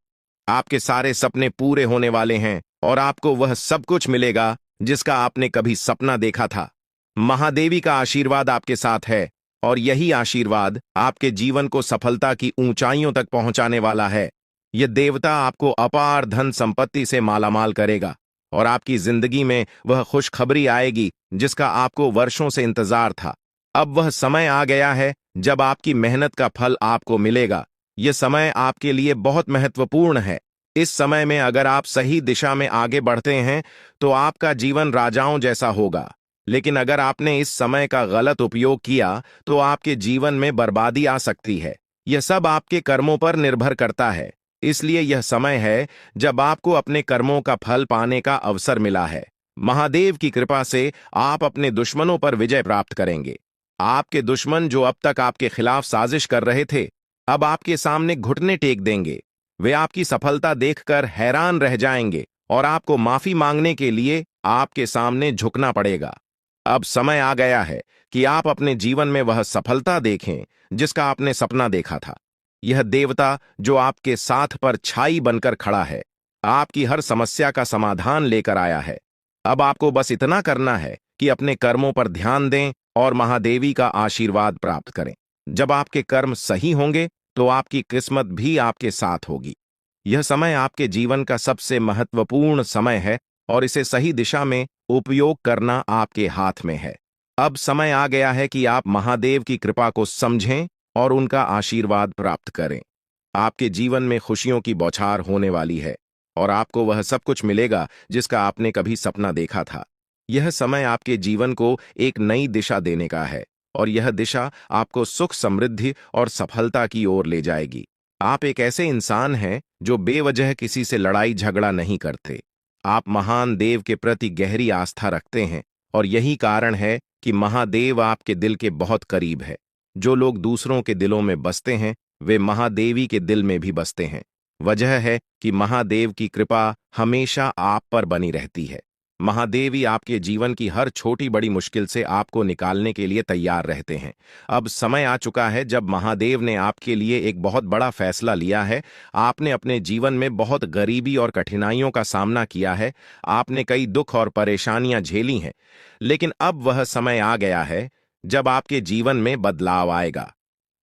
आपके सारे सपने पूरे होने वाले हैं और आपको वह सब कुछ मिलेगा जिसका आपने कभी सपना देखा था। महादेवी का आशीर्वाद आपके साथ है और यही आशीर्वाद आपके जीवन को सफलता की ऊंचाइयों तक पहुंचाने वाला है। यह देवता आपको अपार धन संपत्ति से मालामाल करेगा और आपकी जिंदगी में वह खुशखबरी आएगी जिसका आपको वर्षों से इंतजार था। अब वह समय आ गया है जब आपकी मेहनत का फल आपको मिलेगा। यह समय आपके लिए बहुत महत्वपूर्ण है। इस समय में अगर आप सही दिशा में आगे बढ़ते हैं तो आपका जीवन राजाओं जैसा होगा। लेकिन अगर आपने इस समय का गलत उपयोग किया तो आपके जीवन में बर्बादी आ सकती है। यह सब आपके कर्मों पर निर्भर करता है। इसलिए यह समय है जब आपको अपने कर्मों का फल पाने का अवसर मिला है। महादेव की कृपा से आप अपने दुश्मनों पर विजय प्राप्त करेंगे। आपके दुश्मन जो अब तक आपके खिलाफ साजिश कर रहे थे, अब आपके सामने घुटने टेक देंगे। वे आपकी सफलता देखकर हैरान रह जाएंगे और आपको माफी मांगने के लिए आपके सामने झुकना पड़ेगा। अब समय आ गया है कि आप अपने जीवन में वह सफलता देखें जिसका आपने सपना देखा था। यह देवता जो आपके साथ पर छाई बनकर खड़ा है, आपकी हर समस्या का समाधान लेकर आया है। अब आपको बस इतना करना है कि अपने कर्मों पर ध्यान दें और महादेवी का आशीर्वाद प्राप्त करें। जब आपके कर्म सही होंगे तो आपकी किस्मत भी आपके साथ होगी। यह समय आपके जीवन का सबसे महत्वपूर्ण समय है और इसे सही दिशा में उपयोग करना आपके हाथ में है। अब समय आ गया है कि आप महादेव की कृपा को समझें और उनका आशीर्वाद प्राप्त करें। आपके जीवन में खुशियों की बौछार होने वाली है और आपको वह सब कुछ मिलेगा जिसका आपने कभी सपना देखा था। यह समय आपके जीवन को एक नई दिशा देने का है और यह दिशा आपको सुख, समृद्धि और सफलता की ओर ले जाएगी। आप एक ऐसे इंसान हैं जो बेवजह किसी से लड़ाई झगड़ा नहीं करते। आप महान देव के प्रति गहरी आस्था रखते हैं और यही कारण है कि महादेव आपके दिल के बहुत करीब है। जो लोग दूसरों के दिलों में बसते हैं वे महादेवी के दिल में भी बसते हैं। वजह है कि महादेव की कृपा हमेशा आप पर बनी रहती है। महादेवी आपके जीवन की हर छोटी बड़ी मुश्किल से आपको निकालने के लिए तैयार रहते हैं। अब समय आ चुका है जब महादेव ने आपके लिए एक बहुत बड़ा फैसला लिया है। आपने अपने जीवन में बहुत गरीबी और कठिनाइयों का सामना किया है। आपने कई दुख और परेशानियां झेली हैं, लेकिन अब वह समय आ गया है जब आपके जीवन में बदलाव आएगा।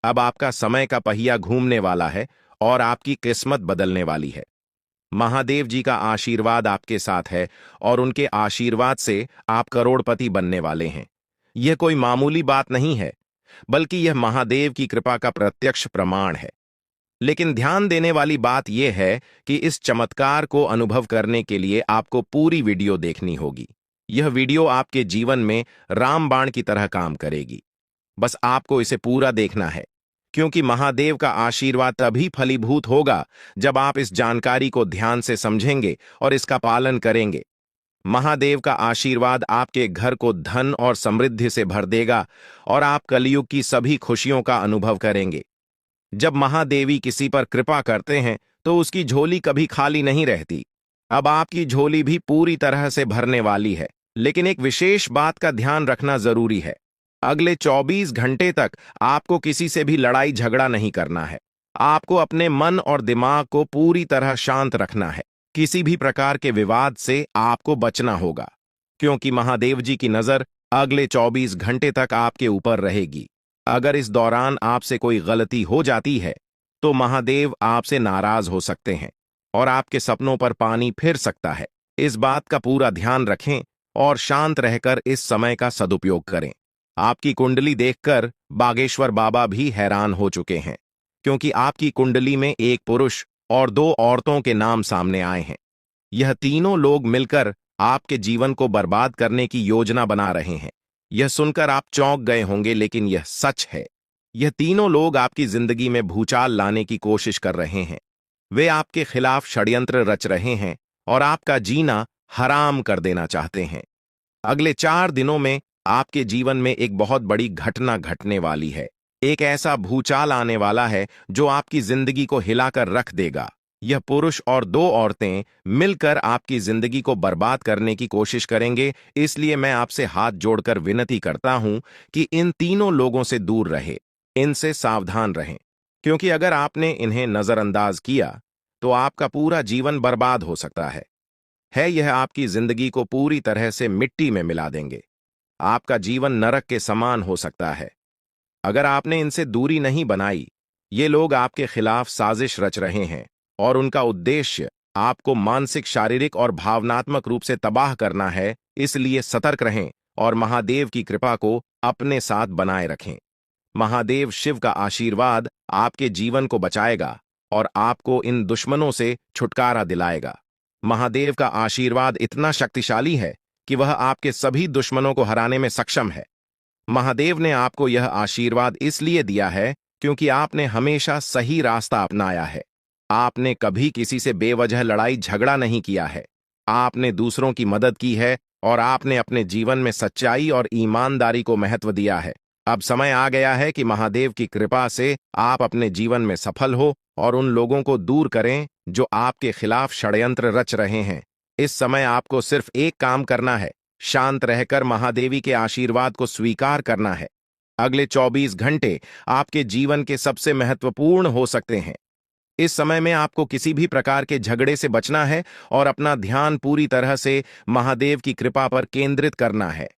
अब आपका समय का पहिया घूमने वाला है और आपकी किस्मत बदलने वाली है। महादेव जी का आशीर्वाद आपके साथ है और उनके आशीर्वाद से आप करोड़पति बनने वाले हैं। यह कोई मामूली बात नहीं है, बल्कि यह महादेव की कृपा का प्रत्यक्ष प्रमाण है। लेकिन ध्यान देने वाली बात यह है कि इस चमत्कार को अनुभव करने के लिए आपको पूरी वीडियो देखनी होगी। यह वीडियो आपके जीवन में रामबाण की तरह काम करेगी। बस आपको इसे पूरा देखना है, क्योंकि महादेव का आशीर्वाद तभी फलीभूत होगा जब आप इस जानकारी को ध्यान से समझेंगे और इसका पालन करेंगे। महादेव का आशीर्वाद आपके घर को धन और समृद्धि से भर देगा और आप कलयुग की सभी खुशियों का अनुभव करेंगे। जब महादेवी किसी पर कृपा करते हैं तो उसकी झोली कभी खाली नहीं रहती। अब आपकी झोली भी पूरी तरह से भरने वाली है। लेकिन एक विशेष बात का ध्यान रखना जरूरी है। अगले 24 घंटे तक आपको किसी से भी लड़ाई झगड़ा नहीं करना है। आपको अपने मन और दिमाग को पूरी तरह शांत रखना है। किसी भी प्रकार के विवाद से आपको बचना होगा, क्योंकि महादेव जी की नजर अगले 24 घंटे तक आपके ऊपर रहेगी। अगर इस दौरान आपसे कोई गलती हो जाती है तो महादेव आपसे नाराज हो सकते हैं और आपके सपनों पर पानी फिर सकता है। इस बात का पूरा ध्यान रखें और शांत रहकर इस समय का सदुपयोग करें। आपकी कुंडली देखकर बागेश्वर बाबा भी हैरान हो चुके हैं, क्योंकि आपकी कुंडली में एक पुरुष और 2 औरतों के नाम सामने आए हैं। यह तीनों लोग मिलकर आपके जीवन को बर्बाद करने की योजना बना रहे हैं। यह सुनकर आप चौंक गए होंगे, लेकिन यह सच है। यह तीनों लोग आपकी जिंदगी में भूचाल लाने की कोशिश कर रहे हैं। वे आपके खिलाफ षड्यंत्र रच रहे हैं और आपका जीना हराम कर देना चाहते हैं। अगले 4 दिनों में आपके जीवन में एक बहुत बड़ी घटना घटने वाली है। एक ऐसा भूचाल आने वाला है जो आपकी जिंदगी को हिलाकर रख देगा। यह पुरुष और 2 औरतें मिलकर आपकी जिंदगी को बर्बाद करने की कोशिश करेंगे। इसलिए मैं आपसे हाथ जोड़कर विनती करता हूं कि इन तीनों लोगों से दूर रहे, इनसे सावधान रहें, क्योंकि अगर आपने इन्हें नजरअंदाज किया तो आपका पूरा जीवन बर्बाद हो सकता है। यह आपकी जिंदगी को पूरी तरह से मिट्टी में मिला देंगे। आपका जीवन नरक के समान हो सकता है अगर आपने इनसे दूरी नहीं बनाई। ये लोग आपके खिलाफ साजिश रच रहे हैं और उनका उद्देश्य आपको मानसिक, शारीरिक और भावनात्मक रूप से तबाह करना है। इसलिए सतर्क रहें और महादेव की कृपा को अपने साथ बनाए रखें। महादेव शिव का आशीर्वाद आपके जीवन को बचाएगा और आपको इन दुश्मनों से छुटकारा दिलाएगा। महादेव का आशीर्वाद इतना शक्तिशाली है कि वह आपके सभी दुश्मनों को हराने में सक्षम है। महादेव ने आपको यह आशीर्वाद इसलिए दिया है क्योंकि आपने हमेशा सही रास्ता अपनाया है। आपने कभी किसी से बेवजह लड़ाई झगड़ा नहीं किया है। आपने दूसरों की मदद की है और आपने अपने जीवन में सच्चाई और ईमानदारी को महत्व दिया है। अब समय आ गया है कि महादेव की कृपा से आप अपने जीवन में सफल हो और उन लोगों को दूर करें जो आपके खिलाफ षड्यंत्र रच रहे हैं। इस समय आपको सिर्फ एक काम करना है, शांत रहकर महादेवी के आशीर्वाद को स्वीकार करना है। अगले 24 घंटे आपके जीवन के सबसे महत्वपूर्ण हो सकते हैं। इस समय में आपको किसी भी प्रकार के झगड़े से बचना है और अपना ध्यान पूरी तरह से महादेव की कृपा पर केंद्रित करना है।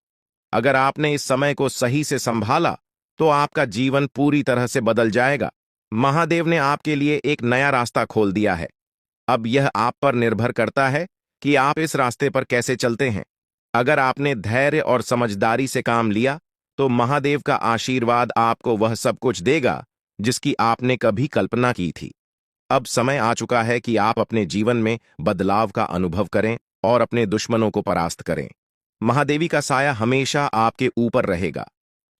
अगर आपने इस समय को सही से संभाला तो आपका जीवन पूरी तरह से बदल जाएगा। महादेव ने आपके लिए एक नया रास्ता खोल दिया है। अब यह आप पर निर्भर करता है कि आप इस रास्ते पर कैसे चलते हैं। अगर आपने धैर्य और समझदारी से काम लिया तो महादेव का आशीर्वाद आपको वह सब कुछ देगा जिसकी आपने कभी कल्पना की थी। अब समय आ चुका है कि आप अपने जीवन में बदलाव का अनुभव करें और अपने दुश्मनों को परास्त करें। महादेवी का साया हमेशा आपके ऊपर रहेगा।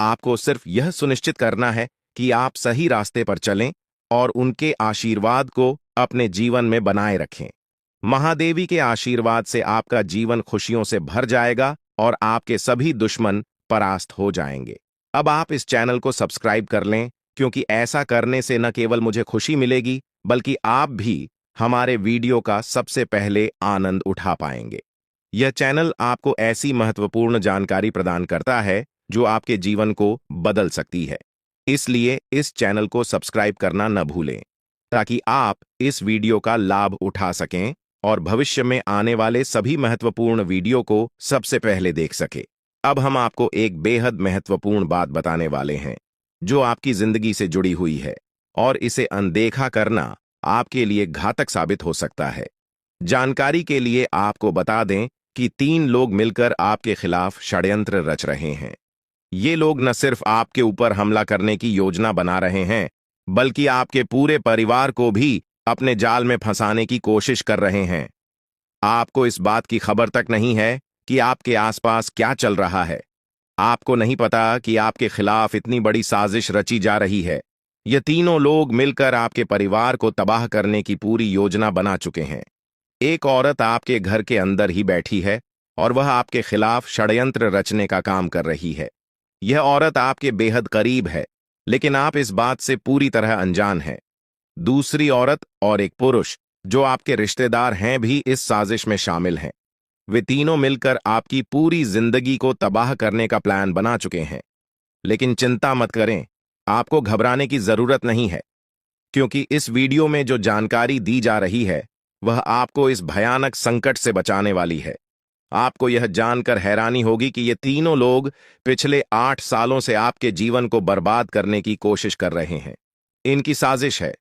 आपको सिर्फ यह सुनिश्चित करना है कि आप सही रास्ते पर चलें और उनके आशीर्वाद को अपने जीवन में बनाए रखें। महादेवी के आशीर्वाद से आपका जीवन खुशियों से भर जाएगा और आपके सभी दुश्मन परास्त हो जाएंगे। अब आप इस चैनल को सब्सक्राइब कर लें, क्योंकि ऐसा करने से न केवल मुझे खुशी मिलेगी, बल्कि आप भी हमारे वीडियो का सबसे पहले आनंद उठा पाएंगे। यह चैनल आपको ऐसी महत्वपूर्ण जानकारी प्रदान करता है जो आपके जीवन को बदल सकती है। इसलिए इस चैनल को सब्सक्राइब करना न भूलें ताकि आप इस वीडियो का लाभ उठा सकें और भविष्य में आने वाले सभी महत्वपूर्ण वीडियो को सबसे पहले देख सके। अब हम आपको एक बेहद महत्वपूर्ण बात बताने वाले हैं जो आपकी जिंदगी से जुड़ी हुई है और इसे अनदेखा करना आपके लिए घातक साबित हो सकता है। जानकारी के लिए आपको बता दें कि 3 लोग मिलकर आपके खिलाफ षड्यंत्र रच रहे हैं। ये लोग न सिर्फ आपके ऊपर हमला करने की योजना बना रहे हैं, बल्कि आपके पूरे परिवार को भी अपने जाल में फंसाने की कोशिश कर रहे हैं। आपको इस बात की खबर तक नहीं है कि आपके आसपास क्या चल रहा है। आपको नहीं पता कि आपके खिलाफ इतनी बड़ी साजिश रची जा रही है। ये तीनों लोग मिलकर आपके परिवार को तबाह करने की पूरी योजना बना चुके हैं। एक औरत आपके घर के अंदर ही बैठी है और वह आपके खिलाफ षड्यंत्र रचने का काम कर रही है। यह औरत आपके बेहद करीब है, लेकिन आप इस बात से पूरी तरह अनजान हैं। दूसरी औरत और एक पुरुष जो आपके रिश्तेदार हैं भी इस साजिश में शामिल हैं। वे तीनों मिलकर आपकी पूरी जिंदगी को तबाह करने का प्लान बना चुके हैं। लेकिन चिंता मत करें, आपको घबराने की जरूरत नहीं है, क्योंकि इस वीडियो में जो जानकारी दी जा रही है वह आपको इस भयानक संकट से बचाने वाली है। आपको यह जानकर हैरानी होगी कि ये तीनों लोग पिछले 8 सालों से आपके जीवन को बर्बाद करने की कोशिश कर रहे हैं। इनकी साजिश है,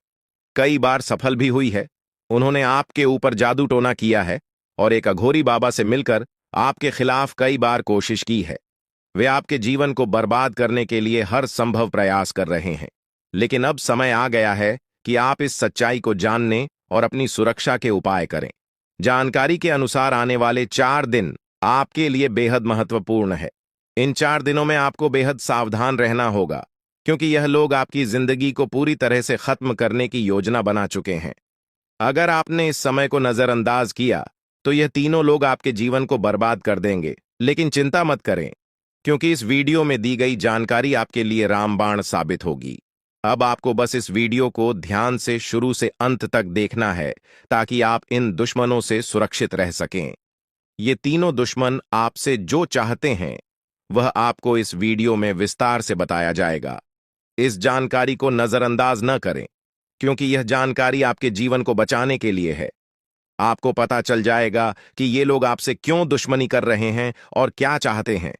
कई बार सफल भी हुई है। उन्होंने आपके ऊपर जादू टोना किया है और एक अघोरी बाबा से मिलकर आपके खिलाफ कई बार कोशिश की है। वे आपके जीवन को बर्बाद करने के लिए हर संभव प्रयास कर रहे हैं। लेकिन अब समय आ गया है कि आप इस सच्चाई को जानने और अपनी सुरक्षा के उपाय करें। जानकारी के अनुसार आने वाले 4 दिन आपके लिए बेहद महत्वपूर्ण है। इन 4 दिनों में आपको बेहद सावधान रहना होगा, क्योंकि यह लोग आपकी जिंदगी को पूरी तरह से खत्म करने की योजना बना चुके हैं। अगर आपने इस समय को नजरअंदाज किया तो यह तीनों लोग आपके जीवन को बर्बाद कर देंगे। लेकिन चिंता मत करें, क्योंकि इस वीडियो में दी गई जानकारी आपके लिए रामबाण साबित होगी। अब आपको बस इस वीडियो को ध्यान से शुरू से अंत तक देखना है ताकि आप इन दुश्मनों से सुरक्षित रह सकें। ये तीनों दुश्मन आपसे जो चाहते हैं वह आपको इस वीडियो में विस्तार से बताया जाएगा। इस जानकारी को नजरअंदाज न करें, क्योंकि यह जानकारी आपके जीवन को बचाने के लिए है। आपको पता चल जाएगा कि ये लोग आपसे क्यों दुश्मनी कर रहे हैं और क्या चाहते हैं।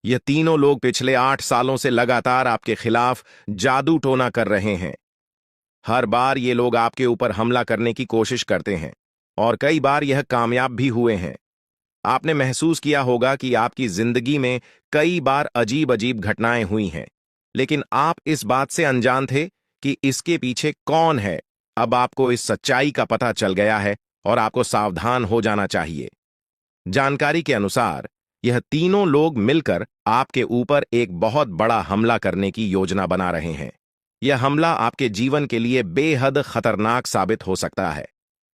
ये तीनों लोग पिछले 8 सालों से लगातार आपके खिलाफ जादू टोना कर रहे हैं। हर बार ये लोग आपके ऊपर हमला करने की कोशिश करते हैं और कई बार यह कामयाब भी हुए हैं। आपने महसूस किया होगा कि आपकी जिंदगी में कई बार अजीब अजीब घटनाएं हुई हैं, लेकिन आप इस बात से अनजान थे कि इसके पीछे कौन है। अब आपको इस सच्चाई का पता चल गया है और आपको सावधान हो जाना चाहिए। जानकारी के अनुसार यह तीनों लोग मिलकर आपके ऊपर एक बहुत बड़ा हमला करने की योजना बना रहे हैं। यह हमला आपके जीवन के लिए बेहद खतरनाक साबित हो सकता है।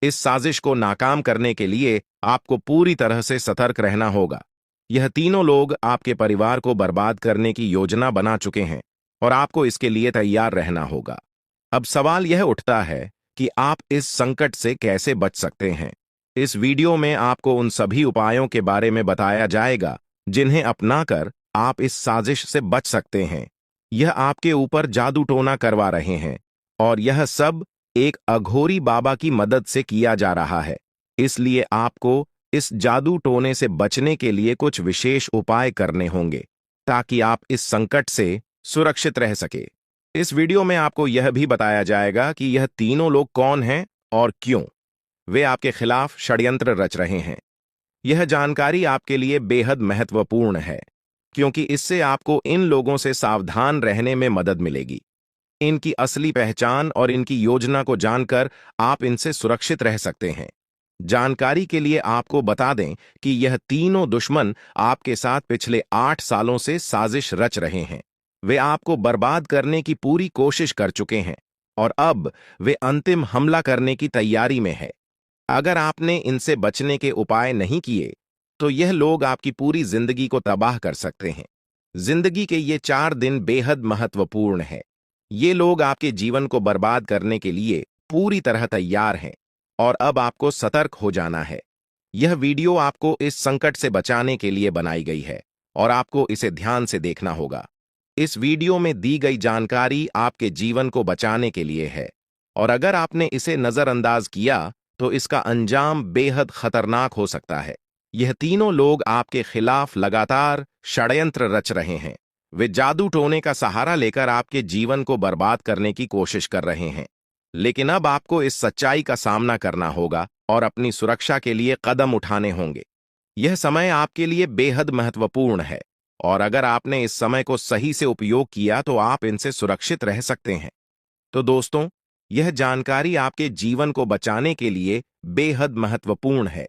इस साजिश को नाकाम करने के लिए आपको पूरी तरह से सतर्क रहना होगा। यह तीनों लोग आपके परिवार को बर्बाद करने की योजना बना चुके हैं और आपको इसके लिए तैयार रहना होगा। अब सवाल यह उठता है कि आप इस संकट से कैसे बच सकते हैं। इस वीडियो में आपको उन सभी उपायों के बारे में बताया जाएगा जिन्हें अपनाकर आप इस साजिश से बच सकते हैं। यह आपके ऊपर जादू टोना करवा रहे हैं और यह सब एक अघोरी बाबा की मदद से किया जा रहा है। इसलिए आपको इस जादू टोने से बचने के लिए कुछ विशेष उपाय करने होंगे ताकि आप इस संकट से सुरक्षित रह सके। इस वीडियो में आपको यह भी बताया जाएगा कि यह तीनों लोग कौन हैं और क्यों वे आपके खिलाफ षड्यंत्र रच रहे हैं। यह जानकारी आपके लिए बेहद महत्वपूर्ण है, क्योंकि इससे आपको इन लोगों से सावधान रहने में मदद मिलेगी। इनकी असली पहचान और इनकी योजना को जानकर आप इनसे सुरक्षित रह सकते हैं। जानकारी के लिए आपको बता दें कि यह तीनों दुश्मन आपके साथ पिछले 8 सालों से साजिश रच रहे हैं। वे आपको बर्बाद करने की पूरी कोशिश कर चुके हैं और अब वे अंतिम हमला करने की तैयारी में है। अगर आपने इनसे बचने के उपाय नहीं किए तो यह लोग आपकी पूरी जिंदगी को तबाह कर सकते हैं। जिंदगी के ये 4 दिन बेहद महत्वपूर्ण है। ये लोग आपके जीवन को बर्बाद करने के लिए पूरी तरह तैयार हैं और अब आपको सतर्क हो जाना है। यह वीडियो आपको इस संकट से बचाने के लिए बनाई गई है और आपको इसे ध्यान से देखना होगा। इस वीडियो में दी गई जानकारी आपके जीवन को बचाने के लिए है और अगर आपने इसे नजरअंदाज किया तो इसका अंजाम बेहद खतरनाक हो सकता है। यह तीनों लोग आपके खिलाफ लगातार षड्यंत्र रच रहे हैं। वे जादू टोने का सहारा लेकर आपके जीवन को बर्बाद करने की कोशिश कर रहे हैं। लेकिन अब आपको इस सच्चाई का सामना करना होगा और अपनी सुरक्षा के लिए कदम उठाने होंगे। यह समय आपके लिए बेहद महत्वपूर्ण है और अगर आपने इस समय को सही से उपयोग किया तो आप इनसे सुरक्षित रह सकते हैं। तो दोस्तों, यह जानकारी आपके जीवन को बचाने के लिए बेहद महत्वपूर्ण है।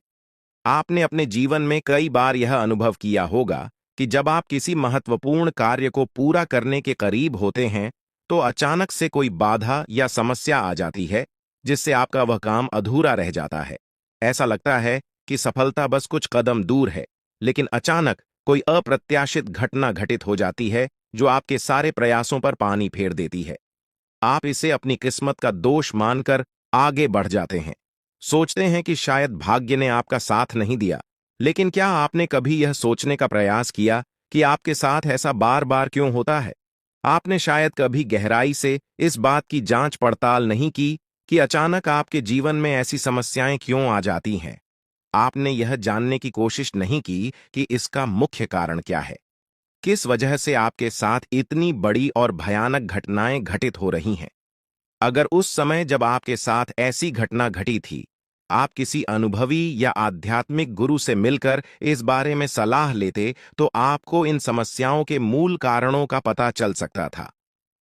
आपने अपने जीवन में कई बार यह अनुभव किया होगा कि जब आप किसी महत्वपूर्ण कार्य को पूरा करने के करीब होते हैं तो अचानक से कोई बाधा या समस्या आ जाती है जिससे आपका वह काम अधूरा रह जाता है। ऐसा लगता है कि सफलता बस कुछ कदम दूर है, लेकिन अचानक कोई अप्रत्याशित घटना घटित हो जाती है जो आपके सारे प्रयासों पर पानी फेर देती है। आप इसे अपनी किस्मत का दोष मानकर आगे बढ़ जाते हैं। सोचते हैं कि शायद भाग्य ने आपका साथ नहीं दिया। लेकिन क्या आपने कभी यह सोचने का प्रयास किया कि आपके साथ ऐसा बार बार क्यों होता है? आपने शायद कभी गहराई से इस बात की जांच पड़ताल नहीं की कि अचानक आपके जीवन में ऐसी समस्याएं क्यों आ जाती हैं। आपने यह जानने की कोशिश नहीं की कि इसका मुख्य कारण क्या है। किस वजह से आपके साथ इतनी बड़ी और भयानक घटनाएं घटित हो रही हैं। अगर उस समय जब आपके साथ ऐसी घटना घटी थी, आप किसी अनुभवी या आध्यात्मिक गुरु से मिलकर इस बारे में सलाह लेते तो आपको इन समस्याओं के मूल कारणों का पता चल सकता था।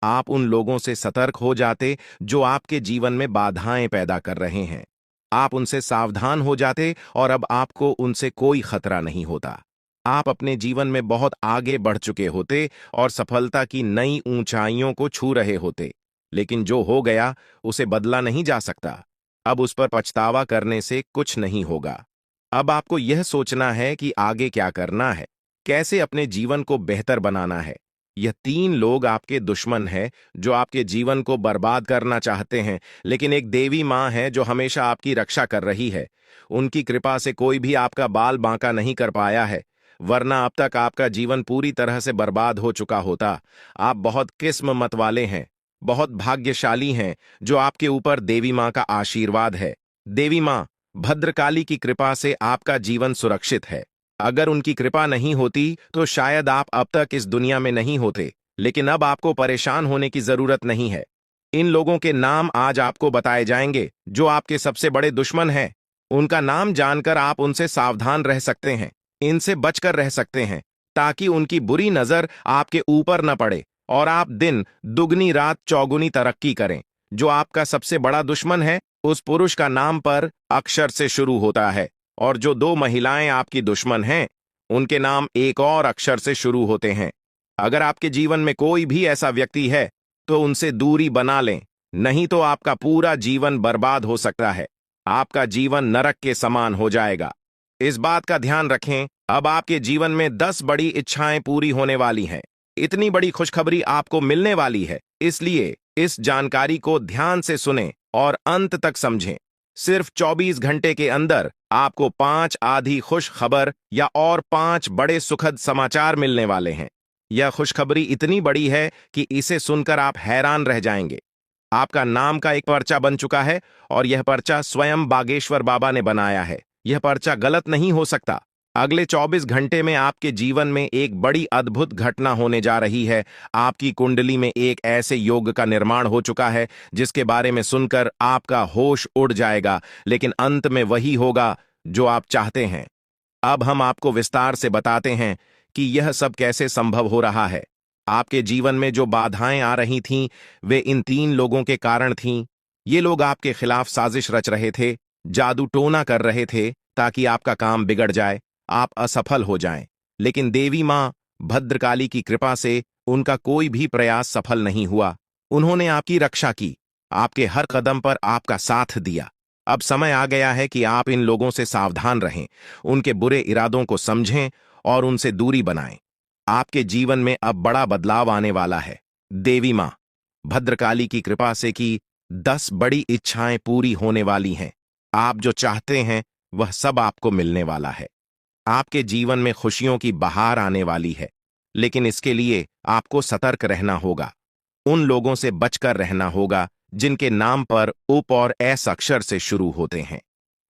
आप उन लोगों से सतर्क हो जाते जो आपके जीवन में बाधाएं पैदा कर रहे हैं। आप उनसे सावधान हो जाते और अब आपको उनसे कोई खतरा नहीं होता। आप अपने जीवन में बहुत आगे बढ़ चुके होते और सफलता की नई ऊंचाइयों को छू रहे होते। लेकिन जो हो गया उसे बदला नहीं जा सकता। अब उस पर पछतावा करने से कुछ नहीं होगा। अब आपको यह सोचना है कि आगे क्या करना है, कैसे अपने जीवन को बेहतर बनाना है। यह तीन लोग आपके दुश्मन हैं जो आपके जीवन को बर्बाद करना चाहते हैं, लेकिन एक देवी माँ है जो हमेशा आपकी रक्षा कर रही है। उनकी कृपा से कोई भी आपका बाल बांका नहीं कर पाया है, वरना अब तक आपका जीवन पूरी तरह से बर्बाद हो चुका होता। आप बहुत किस्मत वाले हैं, बहुत भाग्यशाली हैं जो आपके ऊपर देवी माँ का आशीर्वाद है। देवी माँ भद्रकाली की कृपा से आपका जीवन सुरक्षित है। अगर उनकी कृपा नहीं होती तो शायद आप अब तक इस दुनिया में नहीं होते। लेकिन अब आपको परेशान होने की जरूरत नहीं है। इन लोगों के नाम आज आपको बताए जाएंगे जो आपके सबसे बड़े दुश्मन हैं। उनका नाम जानकर आप उनसे सावधान रह सकते हैं, इनसे बचकर रह सकते हैं, ताकि उनकी बुरी नजर आपके ऊपर न पड़े और आप दिन दुगनी रात चौगुनी तरक्की करें। जो आपका सबसे बड़ा दुश्मन है उस पुरुष का नाम पर अक्षर से शुरू होता है और जो दो महिलाएं आपकी दुश्मन हैं उनके नाम एक और अक्षर से शुरू होते हैं। अगर आपके जीवन में कोई भी ऐसा व्यक्ति है तो उनसे दूरी बना लें, नहीं तो आपका पूरा जीवन बर्बाद हो सकता है। आपका जीवन नरक के समान हो जाएगा। इस बात का ध्यान रखें, अब आपके जीवन में 10 बड़ी इच्छाएं पूरी होने वाली हैं। इतनी बड़ी खुशखबरी आपको मिलने वाली है, इसलिए इस जानकारी को ध्यान से सुनें और अंत तक समझें। सिर्फ 24 घंटे के अंदर आपको 5 आधी खुश खबर या और 5 बड़े सुखद समाचार मिलने वाले हैं। यह खुशखबरी इतनी बड़ी है कि इसे सुनकर आप हैरान रह जाएंगे। आपका नाम का एक पर्चा बन चुका है और यह पर्चा स्वयं बागेश्वर बाबा ने बनाया है। यह पर्चा गलत नहीं हो सकता। अगले 24 घंटे में आपके जीवन में एक बड़ी अद्भुत घटना होने जा रही है। आपकी कुंडली में एक ऐसे योग का निर्माण हो चुका है जिसके बारे में सुनकर आपका होश उड़ जाएगा, लेकिन अंत में वही होगा जो आप चाहते हैं। अब हम आपको विस्तार से बताते हैं कि यह सब कैसे संभव हो रहा है। आपके जीवन में जो बाधाएं आ रही थीं, वे इन 3 लोगों के कारण थीं। ये लोग आपके खिलाफ साजिश रच रहे थे, जादू टोना कर रहे थे ताकि आपका काम बिगड़ जाए, आप असफल हो जाएं। लेकिन देवी मां भद्रकाली की कृपा से उनका कोई भी प्रयास सफल नहीं हुआ। उन्होंने आपकी रक्षा की, आपके हर कदम पर आपका साथ दिया। अब समय आ गया है कि आप इन लोगों से सावधान रहें, उनके बुरे इरादों को समझें और उनसे दूरी बनाएं। आपके जीवन में अब बड़ा बदलाव आने वाला है। देवी मां भद्रकाली की कृपा से कि 10 बड़ी इच्छाएं पूरी होने वाली हैं। आप जो चाहते हैं वह सब आपको मिलने वाला है। आपके जीवन में खुशियों की बहार आने वाली है, लेकिन इसके लिए आपको सतर्क रहना होगा। उन लोगों से बचकर रहना होगा जिनके नाम पर उप और एस अक्षर से शुरू होते हैं।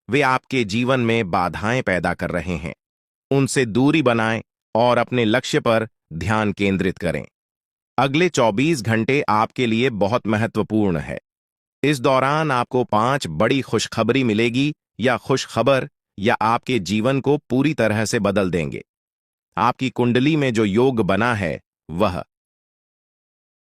वे आपके जीवन में बाधाएं पैदा कर रहे हैं। उनसे दूरी बनाएं और अपने लक्ष्य पर ध्यान केंद्रित करें। अगले 24 घंटे आपके लिए बहुत महत्वपूर्ण है। इस दौरान आपको 5 बड़ी खुशखबरी मिलेगी या खुशखबर या आपके जीवन को पूरी तरह से बदल देंगे। आपकी कुंडली में जो योग बना है वह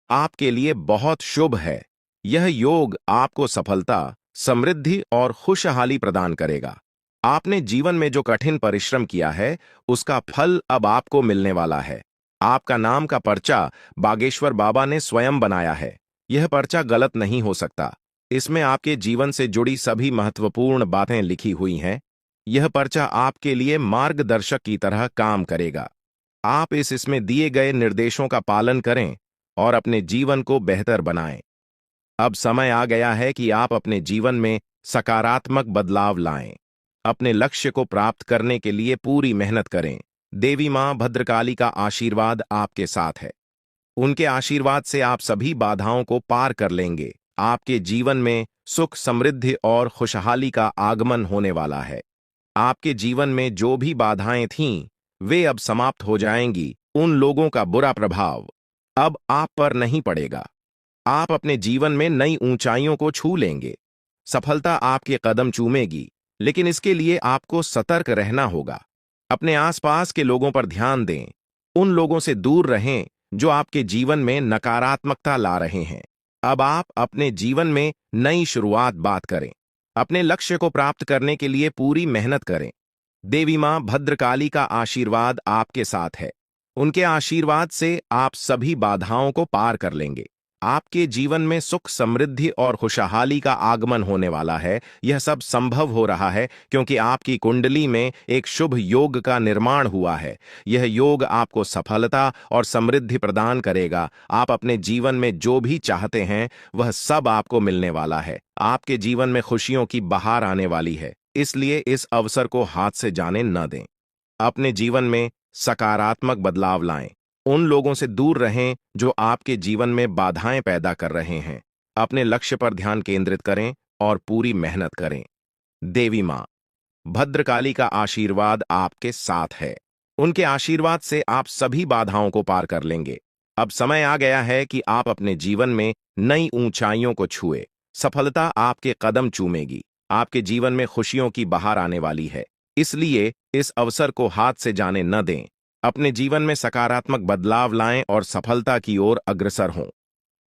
आपके लिए बहुत शुभ है। यह योग आपको सफलता, समृद्धि और खुशहाली प्रदान करेगा। आपने जीवन में जो कठिन परिश्रम किया है उसका फल अब आपको मिलने वाला है। आपका नाम का पर्चा बागेश्वर बाबा ने स्वयं बनाया है। यह पर्चा गलत नहीं हो सकता। इसमें आपके जीवन से जुड़ी सभी महत्वपूर्ण बातें लिखी हुई हैं। यह पर्चा आपके लिए मार्गदर्शक की तरह काम करेगा। आप इसमें दिए गए निर्देशों का पालन करें और अपने जीवन को बेहतर बनाएं। अब समय आ गया है कि आप अपने जीवन में सकारात्मक बदलाव लाएं। अपने लक्ष्य को प्राप्त करने के लिए पूरी मेहनत करें। देवी मां भद्रकाली का आशीर्वाद आपके साथ है। उनके आशीर्वाद से आप सभी बाधाओं को पार कर लेंगे। आपके जीवन में सुख, समृद्धि और खुशहाली का आगमन होने वाला है। आपके जीवन में जो भी बाधाएं थीं, वे अब समाप्त हो जाएंगी। उन लोगों का बुरा प्रभाव अब आप पर नहीं पड़ेगा। आप अपने जीवन में नई ऊंचाइयों को छू लेंगे। सफलता आपके कदम चूमेगी, लेकिन इसके लिए आपको सतर्क रहना होगा। अपने आसपास के लोगों पर ध्यान दें। उन लोगों से दूर रहें जो आपके जीवन में नकारात्मकता ला रहे हैं। अब आप अपने जीवन में नई शुरुआत बात करें। अपने लक्ष्य को प्राप्त करने के लिए पूरी मेहनत करें। देवी मां भद्रकाली का आशीर्वाद आपके साथ है। उनके आशीर्वाद से आप सभी बाधाओं को पार कर लेंगे। आपके जीवन में सुख, समृद्धि और खुशहाली का आगमन होने वाला है। यह सब संभव हो रहा है क्योंकि आपकी कुंडली में एक शुभ योग का निर्माण हुआ है। यह योग आपको सफलता और समृद्धि प्रदान करेगा। आप अपने जीवन में जो भी चाहते हैं वह सब आपको मिलने वाला है। आपके जीवन में खुशियों की बहार आने वाली है, इसलिए इस अवसर को हाथ से जाने न दें। अपने जीवन में सकारात्मक बदलाव लाएं। उन लोगों से दूर रहें जो आपके जीवन में बाधाएं पैदा कर रहे हैं। अपने लक्ष्य पर ध्यान केंद्रित करें और पूरी मेहनत करें। देवी मां भद्रकाली का आशीर्वाद आपके साथ है। उनके आशीर्वाद से आप सभी बाधाओं को पार कर लेंगे। अब समय आ गया है कि आप अपने जीवन में नई ऊंचाइयों को छुए। सफलता आपके कदम चूमेगी। आपके जीवन में खुशियों की बहार आने वाली है, इसलिए इस अवसर को हाथ से जाने न दें। अपने जीवन में सकारात्मक बदलाव लाएं और सफलता की ओर अग्रसर हों।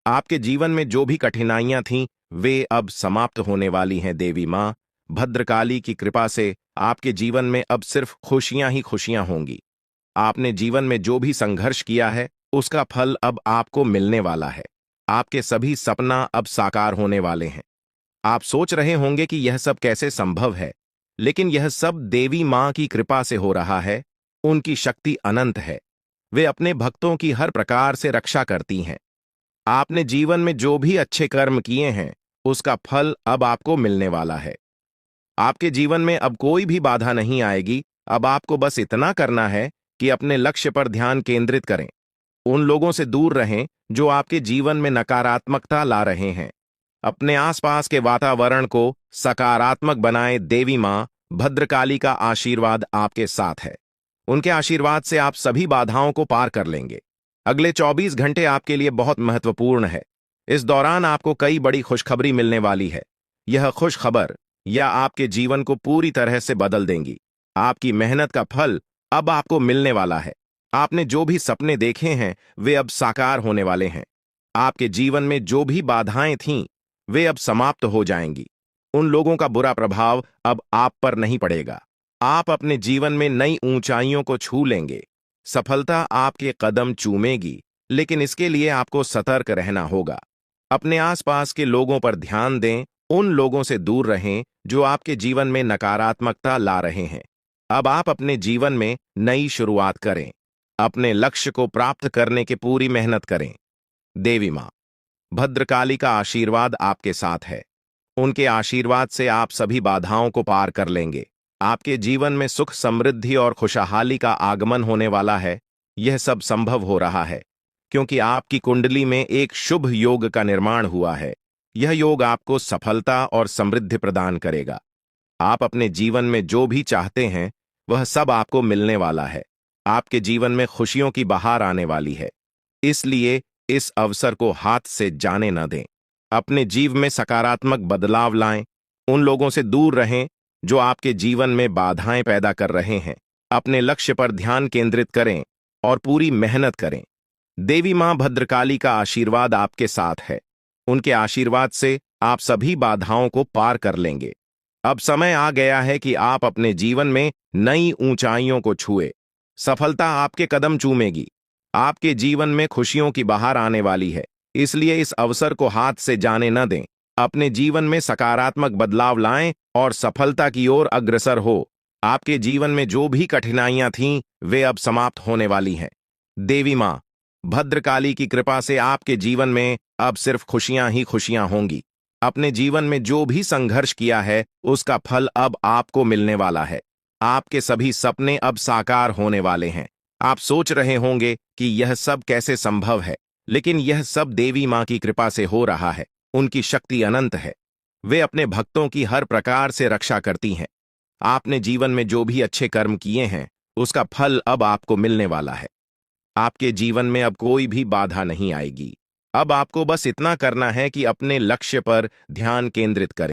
आपके जीवन में जो भी कठिनाइयां थीं, वे अब समाप्त होने वाली हैं। देवी मां भद्रकाली की कृपा से आपके जीवन में अब सिर्फ खुशियां ही खुशियां होंगी। आपने जीवन में जो भी संघर्ष किया है उसका फल अब आपको मिलने वाला है। आपके सभी सपना अब साकार होने वाले हैं। आप सोच रहे होंगे कि यह सब कैसे संभव है, लेकिन यह सब देवी मां की कृपा से हो रहा है। उनकी शक्ति अनंत है। वे अपने भक्तों की हर प्रकार से रक्षा करती हैं। आपने जीवन में जो भी अच्छे कर्म किए हैं उसका फल अब आपको मिलने वाला है। आपके जीवन में अब कोई भी बाधा नहीं आएगी। अब आपको बस इतना करना है कि अपने लक्ष्य पर ध्यान केंद्रित करें। उन लोगों से दूर रहें जो आपके जीवन में नकारात्मकता ला रहे हैं। अपने आसपास के वातावरण को सकारात्मक बनाएं। देवी मां भद्रकाली का आशीर्वाद आपके साथ है। उनके आशीर्वाद से आप सभी बाधाओं को पार कर लेंगे। अगले 24 घंटे आपके लिए बहुत महत्वपूर्ण है। इस दौरान आपको कई बड़ी खुशखबरी मिलने वाली है। यह खुशखबर या आपके जीवन को पूरी तरह से बदल देंगी। आपकी मेहनत का फल अब आपको मिलने वाला है। आपने जो भी सपने देखे हैं वे अब साकार होने वाले हैं। आपके जीवन में जो भी बाधाएं थीं वे अब समाप्त हो जाएंगी। उन लोगों का बुरा प्रभाव अब आप पर नहीं पड़ेगा। आप अपने जीवन में नई ऊंचाइयों को छू लेंगे। सफलता आपके कदम चूमेगी, लेकिन इसके लिए आपको सतर्क रहना होगा। अपने आसपास के लोगों पर ध्यान दें। उन लोगों से दूर रहें जो आपके जीवन में नकारात्मकता ला रहे हैं। अब आप अपने जीवन में नई शुरुआत करें। अपने लक्ष्य को प्राप्त करने की पूरी मेहनत करें। देवी मां भद्रकाली का आशीर्वाद आपके साथ है। उनके आशीर्वाद से आप सभी बाधाओं को पार कर लेंगे। आपके जीवन में सुख, समृद्धि और खुशहाली का आगमन होने वाला है। यह सब संभव हो रहा है क्योंकि आपकी कुंडली में एक शुभ योग का निर्माण हुआ है। यह योग आपको सफलता और समृद्धि प्रदान करेगा। आप अपने जीवन में जो भी चाहते हैं वह सब आपको मिलने वाला है। आपके जीवन में खुशियों की बहार आने वाली है। इसलिए इस अवसर को हाथ से जाने न दें। अपने जीवन में सकारात्मक बदलाव लाएं। उन लोगों से दूर रहें जो आपके जीवन में बाधाएं पैदा कर रहे हैं। अपने लक्ष्य पर ध्यान केंद्रित करें और पूरी मेहनत करें। देवी मां भद्रकाली का आशीर्वाद आपके साथ है। उनके आशीर्वाद से आप सभी बाधाओं को पार कर लेंगे। अब समय आ गया है कि आप अपने जीवन में नई ऊंचाइयों को छुए। सफलता आपके कदम चूमेगी। आपके जीवन में खुशियों की बहार आने वाली है। इसलिए इस अवसर को हाथ से जाने न दें। अपने जीवन में सकारात्मक बदलाव लाएं और सफलता की ओर अग्रसर हो। आपके जीवन में जो भी कठिनाइयां थीं वे अब समाप्त होने वाली हैं। देवी मां भद्रकाली की कृपा से आपके जीवन में अब सिर्फ खुशियां ही खुशियां होंगी। अपने जीवन में जो भी संघर्ष किया है उसका फल अब आपको मिलने वाला है। आपके सभी सपने अब साकार होने वाले हैं। आप सोच रहे होंगे कि यह सब कैसे संभव है, लेकिन यह सब देवी मां की कृपा से हो रहा है। उनकी शक्ति अनंत है। वे अपने भक्तों की हर प्रकार से रक्षा करती हैं। आपने जीवन में जो भी अच्छे कर्म किए हैं उसका फल अब आपको मिलने वाला है। आपके जीवन में अब कोई भी बाधा नहीं आएगी। अब आपको बस इतना करना है कि अपने लक्ष्य पर ध्यान केंद्रित करें।